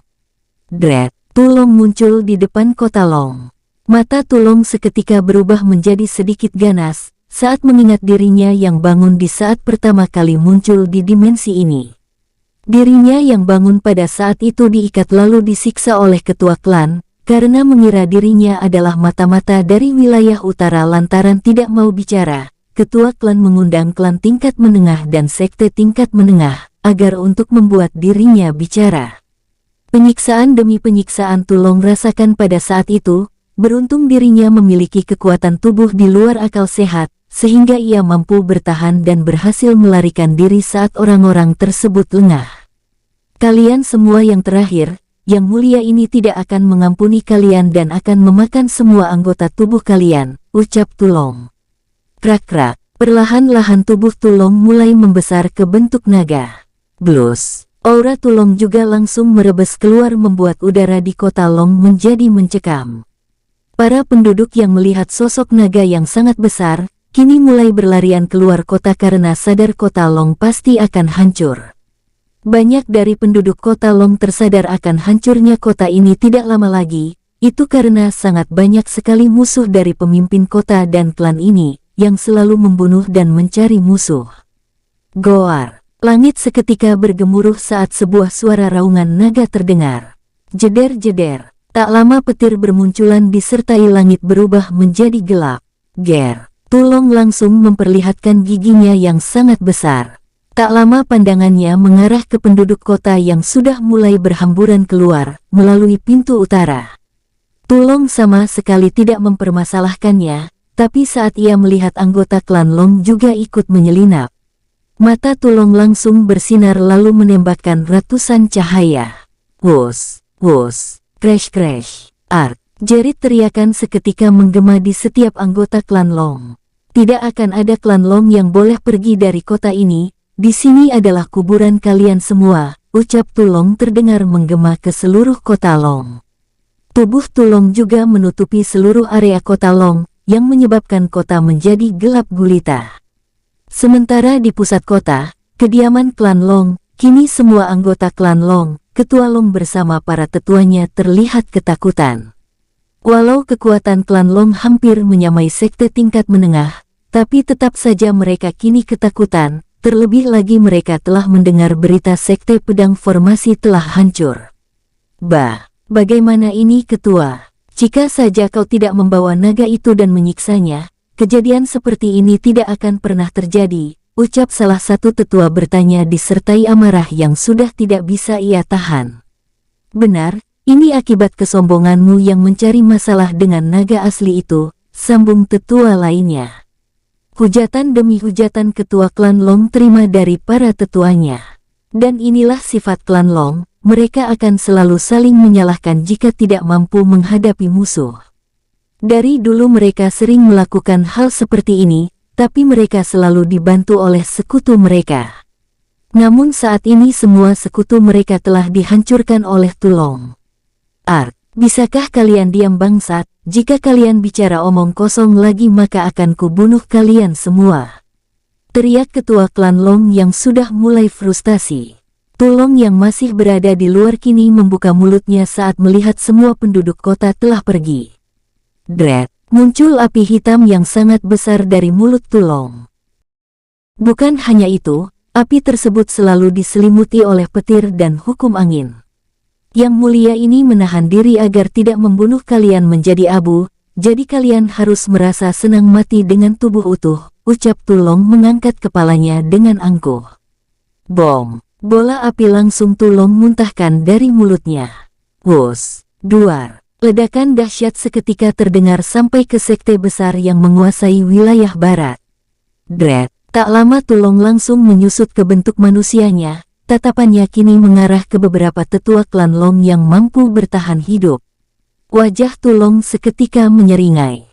Dret! Tulong muncul di depan kota Long. Mata Tulong seketika berubah menjadi sedikit ganas saat mengingat dirinya yang bangun di saat pertama kali muncul di dimensi ini. Dirinya yang bangun pada saat itu diikat lalu disiksa oleh ketua klan karena mengira dirinya adalah mata-mata dari wilayah utara lantaran tidak mau bicara. Ketua klan mengundang klan tingkat menengah dan sekte tingkat menengah agar untuk membuat dirinya bicara. Penyiksaan demi penyiksaan Tulong rasakan pada saat itu, beruntung dirinya memiliki kekuatan tubuh di luar akal sehat, sehingga ia mampu bertahan dan berhasil melarikan diri saat orang-orang tersebut lengah. Kalian semua yang terakhir, yang mulia ini tidak akan mengampuni kalian dan akan memakan semua anggota tubuh kalian, ucap Tulong. Krak-krak, perlahan-lahan tubuh Tulong mulai membesar ke bentuk naga. Blus! Aura Tulong juga langsung merebes keluar membuat udara di kota Long menjadi mencekam. Para penduduk yang melihat sosok naga yang sangat besar, kini mulai berlarian keluar kota karena sadar kota Long pasti akan hancur. Banyak dari penduduk kota Long tersadar akan hancurnya kota ini tidak lama lagi, itu karena sangat banyak sekali musuh dari pemimpin kota dan klan ini, yang selalu membunuh dan mencari musuh. Goar! Langit seketika bergemuruh saat sebuah suara raungan naga terdengar. Jeder-jeder, tak lama petir bermunculan disertai langit berubah menjadi gelap. Ger, Tulong langsung memperlihatkan giginya yang sangat besar. Tak lama pandangannya mengarah ke penduduk kota yang sudah mulai berhamburan keluar melalui pintu utara. Tulong sama sekali tidak mempermasalahkannya, tapi saat ia melihat anggota klan Long juga ikut menyelinap. Mata Tulong langsung bersinar lalu menembakkan ratusan cahaya. Wus, wus, crash crash, art. Jerit teriakan seketika menggema di setiap anggota klan Long. Tidak akan ada klan Long yang boleh pergi dari kota ini. Di sini adalah kuburan kalian semua, ucap Tulong terdengar menggema ke seluruh kota Long. Tubuh Tulong juga menutupi seluruh area kota Long, yang menyebabkan kota menjadi gelap gulita. Sementara di pusat kota, kediaman klan Long, kini semua anggota klan Long, Ketua Long bersama para tetuanya terlihat ketakutan. Walau kekuatan klan Long hampir menyamai sekte tingkat menengah, tapi tetap saja mereka kini ketakutan, terlebih lagi mereka telah mendengar berita sekte pedang formasi telah hancur. Bagaimana ini ketua? Jika saja kau tidak membawa naga itu dan menyiksanya, kejadian seperti ini tidak akan pernah terjadi, ucap salah satu tetua bertanya disertai amarah yang sudah tidak bisa ia tahan. Benar, ini akibat kesombonganmu yang mencari masalah dengan naga asli itu, sambung tetua lainnya. Hujatan demi hujatan ketua klan Long terima dari para tetuanya. Dan inilah sifat klan Long, mereka akan selalu saling menyalahkan jika tidak mampu menghadapi musuh. Dari dulu mereka sering melakukan hal seperti ini, tapi mereka selalu dibantu oleh sekutu mereka. Namun saat ini semua sekutu mereka telah dihancurkan oleh Tulong. Bisakah kalian diam bangsat? Jika kalian bicara omong kosong lagi maka akan kubunuh kalian semua. Teriak ketua klan Long yang sudah mulai frustasi. Tulong yang masih berada di luar kini membuka mulutnya saat melihat semua penduduk kota telah pergi. Muncul api hitam yang sangat besar dari mulut Tulong. Bukan hanya itu, api tersebut selalu diselimuti oleh petir dan hukum angin. Yang mulia ini menahan diri agar tidak membunuh kalian menjadi abu, jadi kalian harus merasa senang mati dengan tubuh utuh, ucap Tulong mengangkat kepalanya dengan angkuh. Bom! Bola api langsung Tulong muntahkan dari mulutnya. Wus! Duar! Ledakan dahsyat seketika terdengar sampai ke sekte besar yang menguasai wilayah barat. Tak lama Tulong langsung menyusut ke bentuk manusianya. Tatapannya kini mengarah ke beberapa tetua klan Long yang mampu bertahan hidup. Wajah Tulong seketika menyeringai.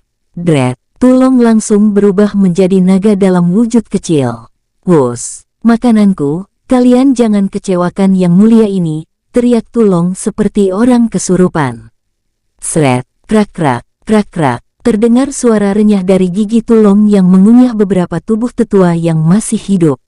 Tulong langsung berubah menjadi naga dalam wujud kecil. Wus, makananku, kalian jangan kecewakan yang mulia ini, teriak Tulong seperti orang kesurupan. Krak-krak, krak-krak, terdengar suara renyah dari gigi Tulong yang mengunyah beberapa tubuh tetua yang masih hidup.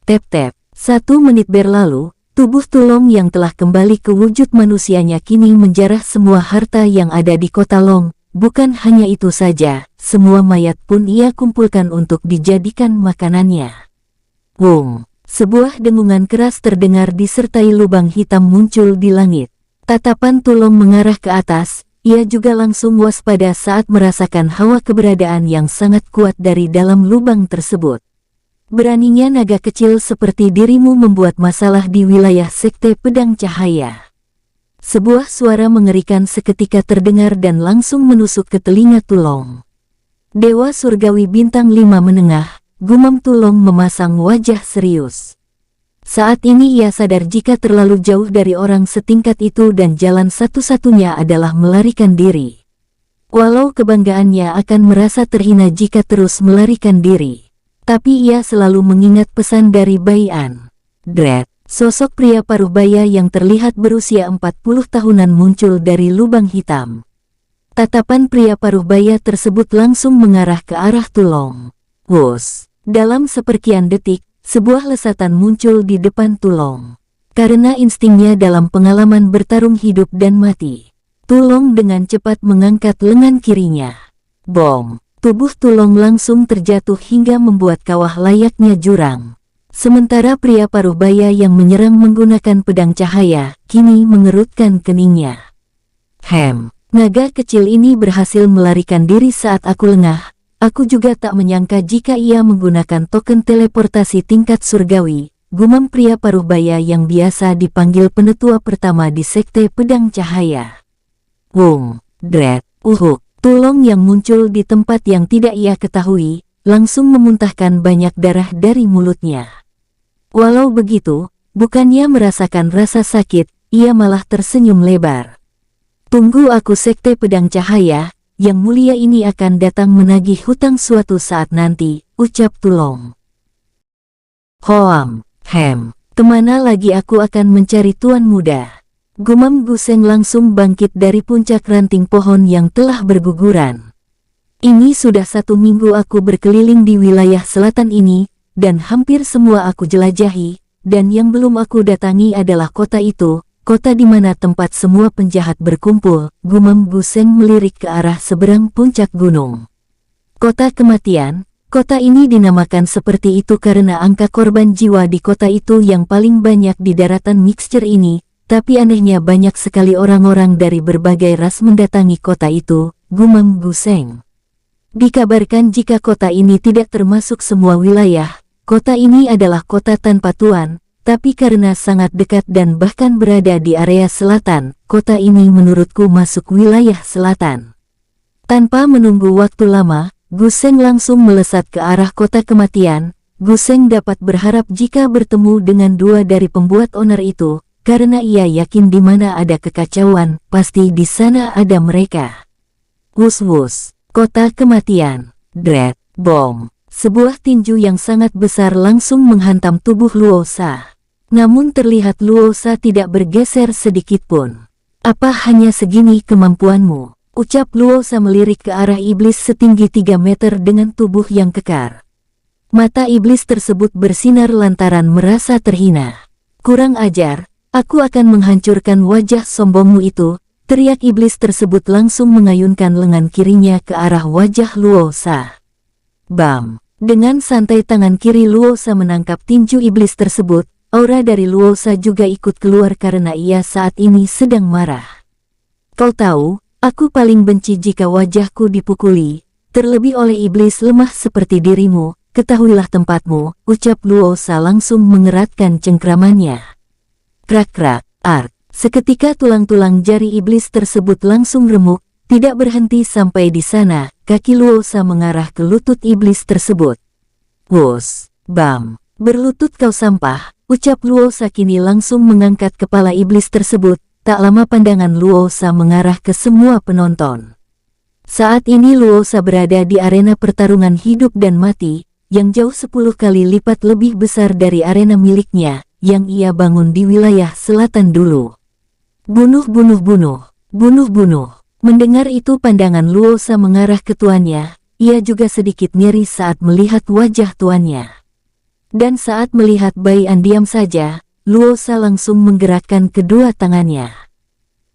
Tep-tep. 1 menit berlalu, tubuh Tulong yang telah kembali ke wujud manusianya kini menjarah semua harta yang ada di kota Long. Bukan hanya itu saja, semua mayat pun ia kumpulkan untuk dijadikan makanannya. Wung! Sebuah dengungan keras terdengar disertai lubang hitam muncul di langit. Tatapan Tulong mengarah ke atas, ia juga langsung waspada saat merasakan hawa keberadaan yang sangat kuat dari dalam lubang tersebut. Beraninya naga kecil seperti dirimu membuat masalah di wilayah sekte pedang cahaya. Sebuah suara mengerikan seketika terdengar dan langsung menusuk ke telinga Tulong. Dewa Surgawi bintang 5 menengah, gumam Tulong memasang wajah serius. Saat ini ia sadar jika terlalu jauh dari orang setingkat itu dan jalan satu-satunya adalah melarikan diri. Walau kebanggaannya akan merasa terhina jika terus melarikan diri. Tapi ia selalu mengingat pesan dari Bayan. Sosok pria paruh baya yang terlihat berusia 40 tahunan muncul dari lubang hitam. Tatapan pria paruh baya tersebut langsung mengarah ke arah Tulong. Wus! Dalam seperkian detik, sebuah lesatan muncul di depan Tulong. Karena instingnya dalam pengalaman bertarung hidup dan mati, Tulong dengan cepat mengangkat lengan kirinya. Bom! Tubuh Tulong langsung terjatuh hingga membuat kawah layaknya jurang. Sementara pria paruh baya yang menyerang menggunakan pedang cahaya, kini mengerutkan keningnya. Naga kecil ini berhasil melarikan diri saat aku lengah. Aku juga tak menyangka jika ia menggunakan token teleportasi tingkat surgawi, gumam pria paruh baya yang biasa dipanggil penetua pertama di sekte pedang cahaya. Wung! Uhuk! Tulong yang muncul di tempat yang tidak ia ketahui, langsung memuntahkan banyak darah dari mulutnya. Walau begitu, bukannya merasakan rasa sakit, ia malah tersenyum lebar. Tunggu aku sekte pedang cahaya, yang mulia ini akan datang menagih hutang suatu saat nanti, ucap Tulong. Kemana lagi aku akan mencari tuan muda? Gumam Guseng langsung bangkit dari puncak ranting pohon yang telah berguguran. Ini sudah 1 minggu aku berkeliling di wilayah selatan ini, dan hampir semua aku jelajahi, dan yang belum aku datangi adalah kota itu, kota di mana tempat semua penjahat berkumpul, gumam Gu Seng melirik ke arah seberang puncak gunung. Kota kematian, kota ini dinamakan seperti itu karena angka korban jiwa di kota itu yang paling banyak di daratan mixture ini, tapi anehnya banyak sekali orang-orang dari berbagai ras mendatangi kota itu, gumam Gu Seng. Dikabarkan jika kota ini tidak termasuk semua wilayah, kota ini adalah kota tanpa tuan, tapi karena sangat dekat dan bahkan berada di area selatan, kota ini menurutku masuk wilayah selatan. Tanpa menunggu waktu lama, Gu Seng langsung melesat ke arah kota kematian. Gu Seng dapat berharap jika bertemu dengan dua dari pembuat onar itu, karena ia yakin di mana ada kekacauan, pasti di sana ada mereka. Wus-wus, kota kematian, Dread Bomb. Sebuah tinju yang sangat besar langsung menghantam tubuh Luo Sha. Namun terlihat Luo Sha tidak bergeser sedikit pun. Apa hanya segini kemampuanmu? Ucap Luo Sha melirik ke arah iblis setinggi 3 meter dengan tubuh yang kekar. Mata iblis tersebut bersinar lantaran merasa terhina. Kurang ajar, aku akan menghancurkan wajah sombongmu itu, teriak iblis tersebut langsung mengayunkan lengan kirinya ke arah wajah Luo Sha. Bam! Dengan santai tangan kiri Luo Sha menangkap tinju iblis tersebut. Aura dari Luo Sha juga ikut keluar karena ia saat ini sedang marah. Kau tahu, aku paling benci jika wajahku dipukuli, terlebih oleh iblis lemah seperti dirimu, ketahuilah tempatmu, ucap Luo Sha langsung mengeratkan cengkramannya. Krak-krak, art. Seketika tulang-tulang jari iblis tersebut langsung remuk, tidak berhenti sampai di sana, kaki Luo Sha mengarah ke lutut iblis tersebut. Wus, bam, berlutut kau sampah. Ucap Luo Sha kini langsung mengangkat kepala iblis tersebut, tak lama pandangan Luo Sha mengarah ke semua penonton. Saat ini Luo Sha berada di arena pertarungan hidup dan mati, yang jauh 10 kali lipat lebih besar dari arena miliknya, yang ia bangun di wilayah selatan dulu. Bunuh, bunuh, bunuh, bunuh, bunuh. Mendengar itu pandangan Luo Sha mengarah ke tuannya, ia juga sedikit ngeri saat melihat wajah tuannya. Dan saat melihat Bai An diam saja, Luo Sha langsung menggerakkan kedua tangannya.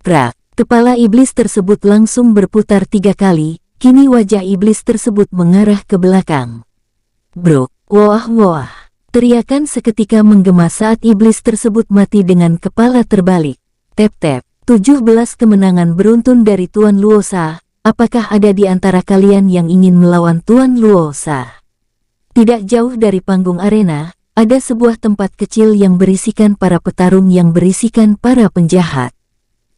Prak, kepala iblis tersebut langsung berputar 3 kali, kini wajah iblis tersebut mengarah ke belakang. Brok, wah wah, teriakan seketika menggema saat iblis tersebut mati dengan kepala terbalik. Tep-tep, 17 kemenangan beruntun dari Tuan Luo Sha, apakah ada di antara kalian yang ingin melawan Tuan Luo Sha? Tidak jauh dari panggung arena, ada sebuah tempat kecil yang berisikan para petarung yang berisikan para penjahat.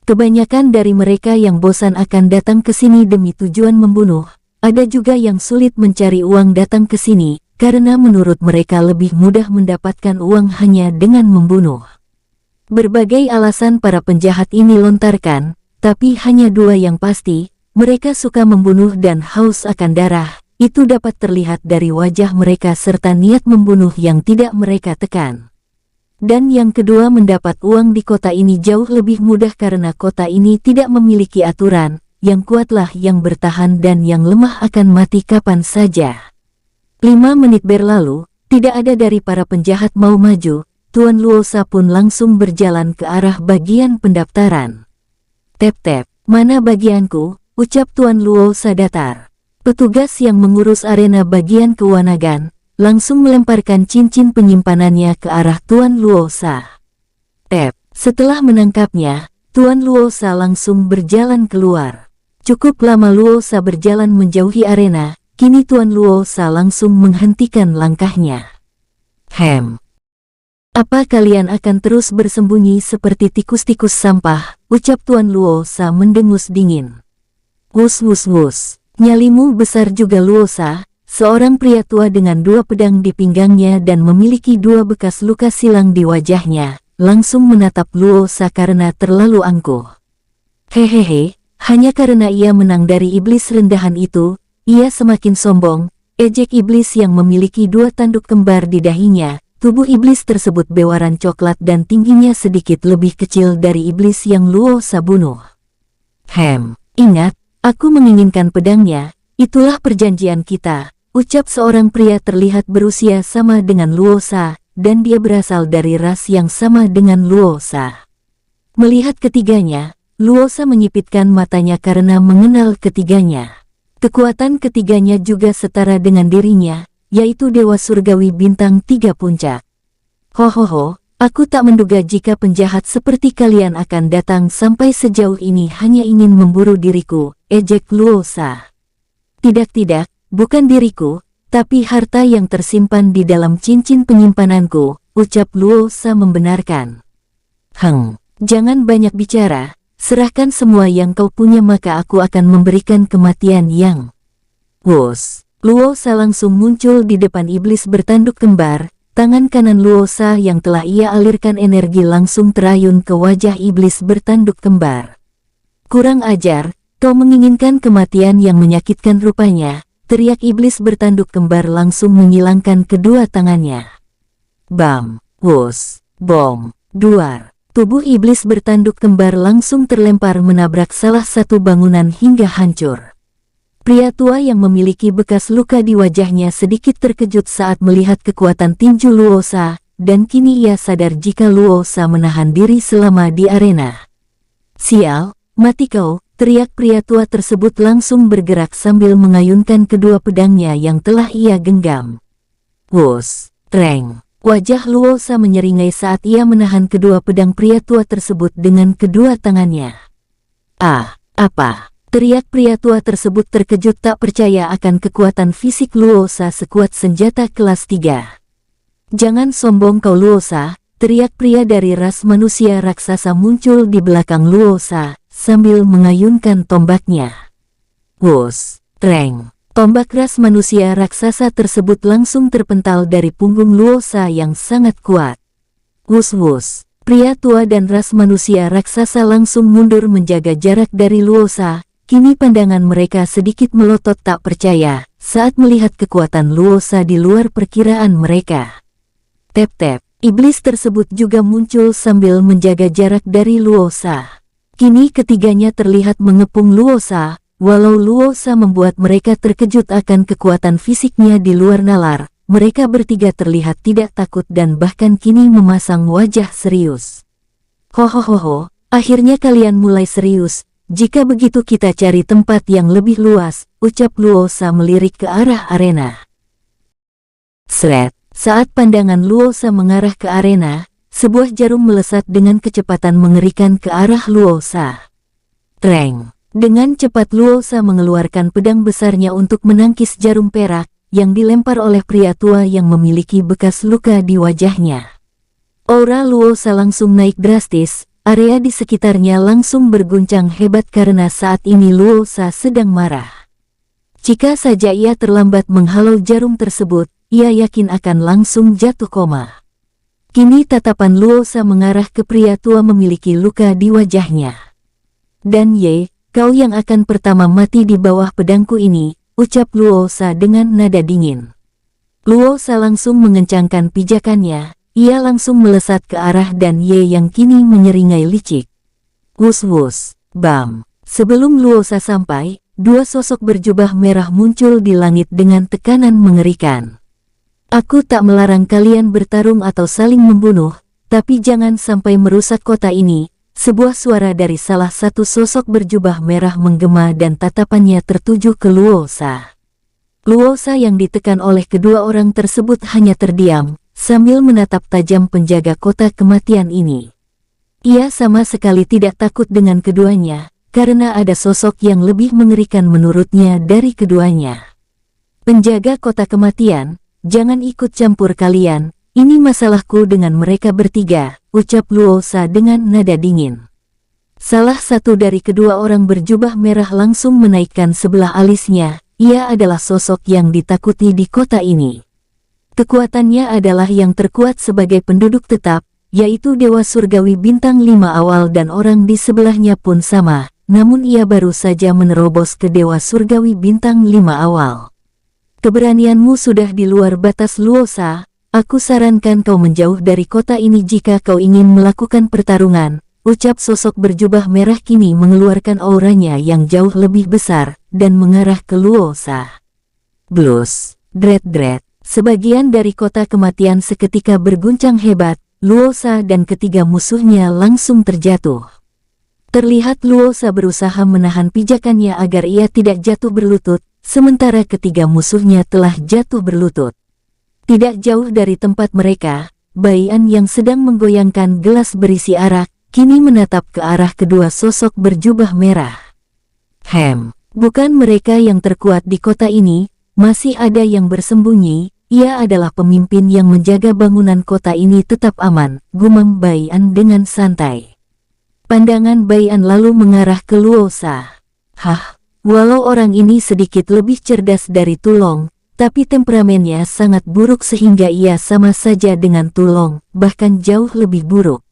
Kebanyakan dari mereka yang bosan akan datang ke sini demi tujuan membunuh, ada juga yang sulit mencari uang datang ke sini, karena menurut mereka lebih mudah mendapatkan uang hanya dengan membunuh. Berbagai alasan para penjahat ini lontarkan, tapi hanya 2 yang pasti, mereka suka membunuh dan haus akan darah. Itu dapat terlihat dari wajah mereka serta niat membunuh yang tidak mereka tekan. Dan yang kedua, mendapat uang di kota ini jauh lebih mudah karena kota ini tidak memiliki aturan, yang kuatlah yang bertahan dan yang lemah akan mati kapan saja. 5 menit berlalu, tidak ada dari para penjahat mau maju, Tuan Luo Sha pun langsung berjalan ke arah bagian pendaftaran. Tep-tep, mana bagianku, ucap Tuan Luo Sha datar. Petugas yang mengurus arena bagian keuangan langsung melemparkan cincin penyimpanannya ke arah Tuan Luo Sha. Tep, setelah menangkapnya, Tuan Luo Sha langsung berjalan keluar. Cukup lama Luo Sha berjalan menjauhi arena, kini Tuan Luo Sha langsung menghentikan langkahnya. Apa kalian akan terus bersembunyi seperti tikus-tikus sampah, ucap Tuan Luo Sha mendengus dingin. Wus wus wus. Nyalimu besar juga Luo Sha, seorang pria tua dengan 2 pedang di pinggangnya dan memiliki 2 bekas luka silang di wajahnya, langsung menatap Luo Sha karena terlalu angkuh. Hehehe, hanya karena ia menang dari iblis rendahan itu, ia semakin sombong, ejek iblis yang memiliki 2 tanduk kembar di dahinya. Tubuh iblis tersebut bewaran coklat dan tingginya sedikit lebih kecil dari iblis yang Luo Sha bunuh. Ingat, aku menginginkan pedangnya, itulah perjanjian kita, ucap seorang pria terlihat berusia sama dengan Luo Sha, dan dia berasal dari ras yang sama dengan Luo Sha. Melihat ketiganya, Luosa menyipitkan matanya karena mengenal ketiganya. Kekuatan ketiganya juga setara dengan dirinya, yaitu Dewa Surgawi Bintang 3 Puncak. Hohoho, aku tak menduga jika penjahat seperti kalian akan datang sampai sejauh ini hanya ingin memburu diriku, ejek Luosa. Tidak, bukan diriku, tapi harta yang tersimpan di dalam cincin penyimpananku, ucap Luosa membenarkan. Jangan banyak bicara, serahkan semua yang kau punya maka aku akan memberikan kematian yang... Luosa langsung muncul di depan iblis bertanduk kembar. Tangan kanan Luosa yang telah ia alirkan energi langsung terayun ke wajah iblis bertanduk kembar. Kurang ajar, kau menginginkan kematian yang menyakitkan rupanya, teriak iblis bertanduk kembar langsung menyilangkan kedua tangannya. Bam, bom, duar. Tubuh iblis bertanduk kembar langsung terlempar menabrak salah satu bangunan hingga hancur. Pria tua yang memiliki bekas luka di wajahnya sedikit terkejut saat melihat kekuatan tinju Luosa, dan kini ia sadar jika Luosa menahan diri selama di arena. Sial, mati kau, teriak pria tua tersebut langsung bergerak sambil mengayunkan kedua pedangnya yang telah ia genggam. Treng. Wajah Luosa menyeringai saat ia menahan kedua pedang pria tua tersebut dengan kedua tangannya. Apa? Teriak pria tua tersebut terkejut tak percaya akan kekuatan fisik Luosa sekuat senjata kelas 3. Jangan sombong kau Luosa, teriak pria dari ras manusia raksasa muncul di belakang Luosa, sambil mengayunkan tombaknya. Treng. Tombak ras manusia raksasa tersebut langsung terpental dari punggung Luosa yang sangat kuat. Pria tua dan ras manusia raksasa langsung mundur menjaga jarak dari Luosa. Kini pandangan mereka sedikit melotot tak percaya saat melihat kekuatan Luosa di luar perkiraan mereka. Tep-tep, iblis tersebut juga muncul sambil menjaga jarak dari Luosa. Kini ketiganya terlihat mengepung Luosa, walau Luosa membuat mereka terkejut akan kekuatan fisiknya di luar nalar. Mereka bertiga terlihat tidak takut dan bahkan kini memasang wajah serius. Hohohoho, akhirnya kalian mulai serius. Jika begitu kita cari tempat yang lebih luas, ucap Luosa melirik ke arah arena. Saat pandangan Luosa mengarah ke arena, sebuah jarum melesat dengan kecepatan mengerikan ke arah Luosa. Treng! Dengan cepat Luosa mengeluarkan pedang besarnya untuk menangkis jarum perak yang dilempar oleh pria tua yang memiliki bekas luka di wajahnya. Aura Luosa langsung naik drastis. Area di sekitarnya langsung berguncang hebat karena saat ini Luosa sedang marah. Jika saja ia terlambat menghalau jarum tersebut, ia yakin akan langsung jatuh koma. Kini tatapan Luosa mengarah ke pria tua memiliki luka di wajahnya. Dan kau yang akan pertama mati di bawah pedangku ini, ucap Luosa dengan nada dingin. Luosa langsung mengencangkan pijakannya. Ia langsung melesat ke arah dan yang kini menyeringai licik. Bam. Sebelum Luosa sampai, dua sosok berjubah merah muncul di langit dengan tekanan mengerikan. Aku tak melarang kalian bertarung atau saling membunuh, tapi jangan sampai merusak kota ini. Sebuah suara dari salah satu sosok berjubah merah menggema dan tatapannya tertuju ke Luosa. Luosa yang ditekan oleh kedua orang tersebut hanya terdiam, sambil menatap tajam penjaga kota kematian ini. Ia sama sekali tidak takut dengan keduanya, karena ada sosok yang lebih mengerikan menurutnya dari keduanya. Penjaga kota kematian, jangan ikut campur kalian, ini masalahku dengan mereka bertiga, ucap Luosa dengan nada dingin. Salah satu dari kedua orang berjubah merah langsung menaikkan sebelah alisnya, ia adalah sosok yang ditakuti di kota ini. Kekuatannya adalah yang terkuat sebagai penduduk tetap, yaitu Dewa Surgawi Bintang 5 awal dan orang di sebelahnya pun sama, namun ia baru saja menerobos ke Dewa Surgawi Bintang 5 awal. Keberanianmu sudah di luar batas Luosa, aku sarankan kau menjauh dari kota ini jika kau ingin melakukan pertarungan, ucap sosok berjubah merah kini mengeluarkan auranya yang jauh lebih besar, dan mengarah ke Luosa. Blus, dret. Sebagian dari kota kematian seketika berguncang hebat, Luosa dan ketiga musuhnya langsung terjatuh. Terlihat Luosa berusaha menahan pijakannya agar ia tidak jatuh berlutut, sementara ketiga musuhnya telah jatuh berlutut. Tidak jauh dari tempat mereka, Bai An yang sedang menggoyangkan gelas berisi arak, kini menatap ke arah kedua sosok berjubah merah. Bukan mereka yang terkuat di kota ini, masih ada yang bersembunyi. Ia adalah pemimpin yang menjaga bangunan kota ini tetap aman, gumam Bai An dengan santai. Pandangan Bai An lalu mengarah ke Luosa. Walau orang ini sedikit lebih cerdas dari Tulong, tapi temperamennya sangat buruk sehingga ia sama saja dengan Tulong, bahkan jauh lebih buruk.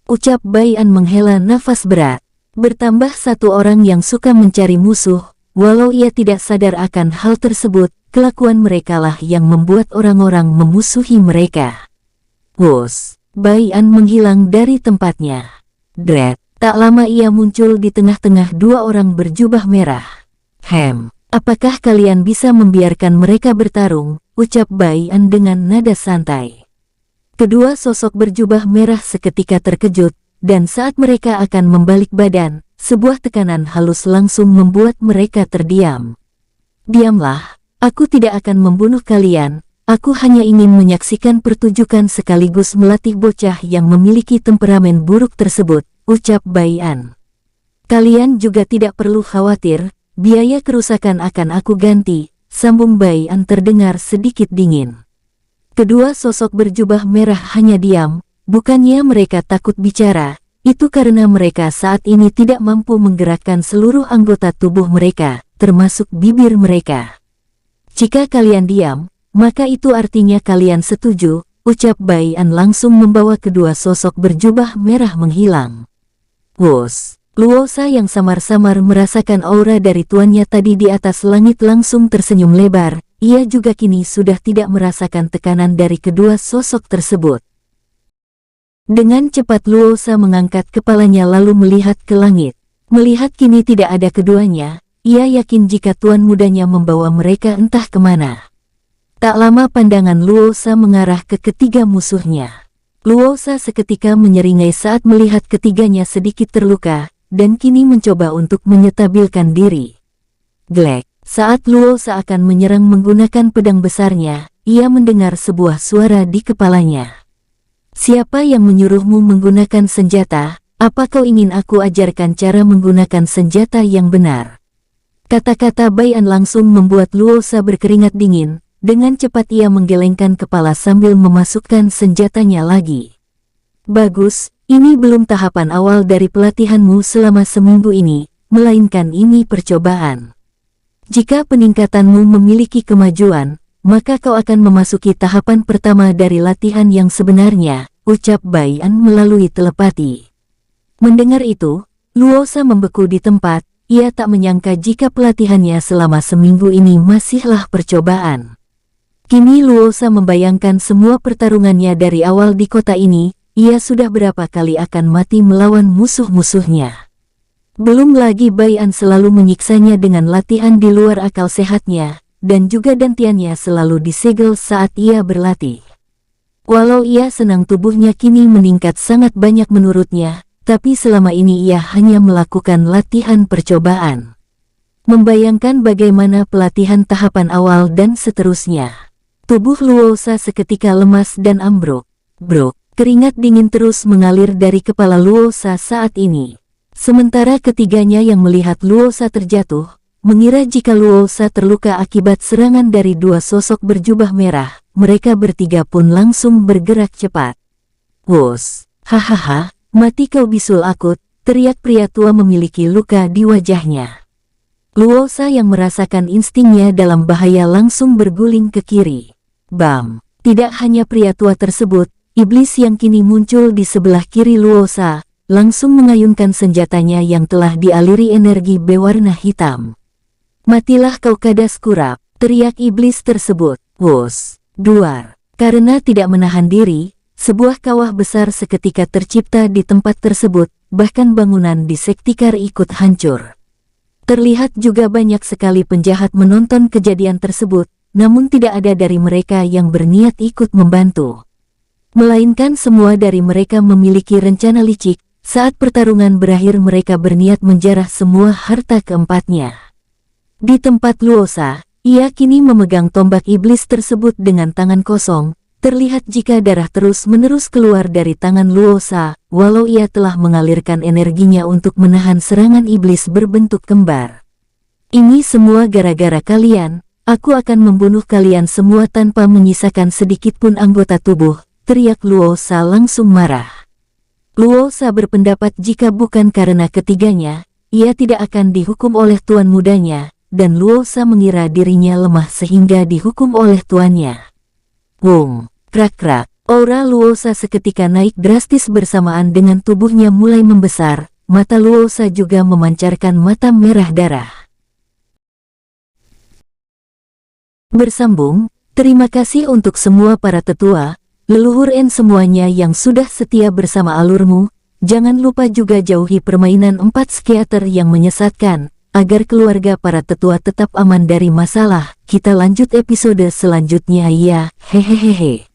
Ucap Bai An menghela nafas berat. Bertambah satu orang yang suka mencari musuh, walau ia tidak sadar akan hal tersebut. Kelakuan merekalah yang membuat orang-orang memusuhi mereka. Bai An menghilang dari tempatnya. Tak lama ia muncul di tengah-tengah dua orang berjubah merah. Apakah kalian bisa membiarkan mereka bertarung? Ucap Bai An dengan nada santai. Kedua sosok berjubah merah seketika terkejut, dan saat mereka akan membalik badan, sebuah tekanan halus langsung membuat mereka terdiam. Diamlah. Aku tidak akan membunuh kalian, aku hanya ingin menyaksikan pertunjukan sekaligus melatih bocah yang memiliki temperamen buruk tersebut, ucap Bai An. Kalian juga tidak perlu khawatir, biaya kerusakan akan aku ganti, sambung Bai An terdengar sedikit dingin. Kedua sosok berjubah merah hanya diam, bukannya mereka takut bicara, itu karena mereka saat ini tidak mampu menggerakkan seluruh anggota tubuh mereka, termasuk bibir mereka. Jika kalian diam, maka itu artinya kalian setuju, ucap Bai An langsung membawa kedua sosok berjubah merah menghilang. Luosa yang samar-samar merasakan aura dari tuannya tadi di atas langit langsung tersenyum lebar, ia juga kini sudah tidak merasakan tekanan dari kedua sosok tersebut. Dengan cepat Luosa mengangkat kepalanya lalu melihat ke langit. Melihat kini tidak ada keduanya, ia yakin jika tuan mudanya membawa mereka entah kemana. Tak lama pandangan Luosa mengarah ke ketiga musuhnya. Luosa seketika menyeringai saat melihat ketiganya sedikit terluka, dan kini mencoba untuk menyetabilkan diri. Saat Luosa akan menyerang menggunakan pedang besarnya, ia mendengar sebuah suara di kepalanya. Siapa yang menyuruhmu menggunakan senjata? Apa kau ingin aku ajarkan cara menggunakan senjata yang benar? Kata-kata Bai An langsung membuat Luosa berkeringat dingin, dengan cepat ia menggelengkan kepala sambil memasukkan senjatanya lagi. Bagus, ini belum tahapan awal dari pelatihanmu selama seminggu ini, melainkan ini percobaan. Jika peningkatanmu memiliki kemajuan, maka kau akan memasuki tahapan pertama dari latihan yang sebenarnya, ucap Bai An melalui telepati. Mendengar itu, Luosa membeku di tempat. Ia tak menyangka jika pelatihannya selama seminggu ini masihlah percobaan. Kini Luosa membayangkan semua pertarungannya dari awal di kota ini, ia sudah berapa kali akan mati melawan musuh-musuhnya. Belum lagi Bai An selalu menyiksanya dengan latihan di luar akal sehatnya, dan juga dantiannya selalu disegel saat ia berlatih. Walau ia senang tubuhnya kini meningkat sangat banyak menurutnya, tapi selama ini ia hanya melakukan latihan percobaan. Membayangkan bagaimana pelatihan tahapan awal dan seterusnya. Tubuh Luosa seketika lemas dan ambruk. Keringat dingin terus mengalir dari kepala Luosa saat ini. Sementara ketiganya yang melihat Luosa terjatuh, mengira jika Luosa terluka akibat serangan dari dua sosok berjubah merah, mereka bertiga pun langsung bergerak cepat. Hahaha. Mati kau bisul akut, teriak pria tua memiliki luka di wajahnya. Luosa yang merasakan instingnya dalam bahaya langsung berguling ke kiri. Bam! Tidak hanya pria tua tersebut, iblis yang kini muncul di sebelah kiri Luosa, langsung mengayunkan senjatanya yang telah dialiri energi berwarna hitam. Matilah kau kadas kurap, teriak iblis tersebut. Duar! Karena tidak menahan diri, sebuah kawah besar seketika tercipta di tempat tersebut, bahkan bangunan di Sektikar ikut hancur. Terlihat juga banyak sekali penjahat menonton kejadian tersebut, namun tidak ada dari mereka yang berniat ikut membantu. Melainkan semua dari mereka memiliki rencana licik. Saat pertarungan berakhir mereka berniat menjarah semua harta keempatnya. Di tempat Luosa, ia kini memegang tombak iblis tersebut dengan tangan kosong. Terlihat jika darah terus-menerus keluar dari tangan Luosa, walau ia telah mengalirkan energinya untuk menahan serangan iblis berbentuk kembar. Ini semua gara-gara kalian, aku akan membunuh kalian semua tanpa menyisakan sedikitpun anggota tubuh. Teriak Luosa langsung marah. Luosa berpendapat jika bukan karena ketiganya, ia tidak akan dihukum oleh tuan mudanya, dan Luosa mengira dirinya lemah sehingga dihukum oleh tuannya. Wong, krak-krak, aura Luosa seketika naik drastis bersamaan dengan tubuhnya mulai membesar, mata Luosa juga memancarkan mata merah darah. Bersambung, terima kasih untuk semua para tetua, leluhur semuanya yang sudah setia bersama alurmu. Jangan lupa juga jauhi permainan 4 psikiater yang menyesatkan, agar keluarga para tetua tetap aman dari masalah. Kita lanjut episode selanjutnya ya, hehehehe.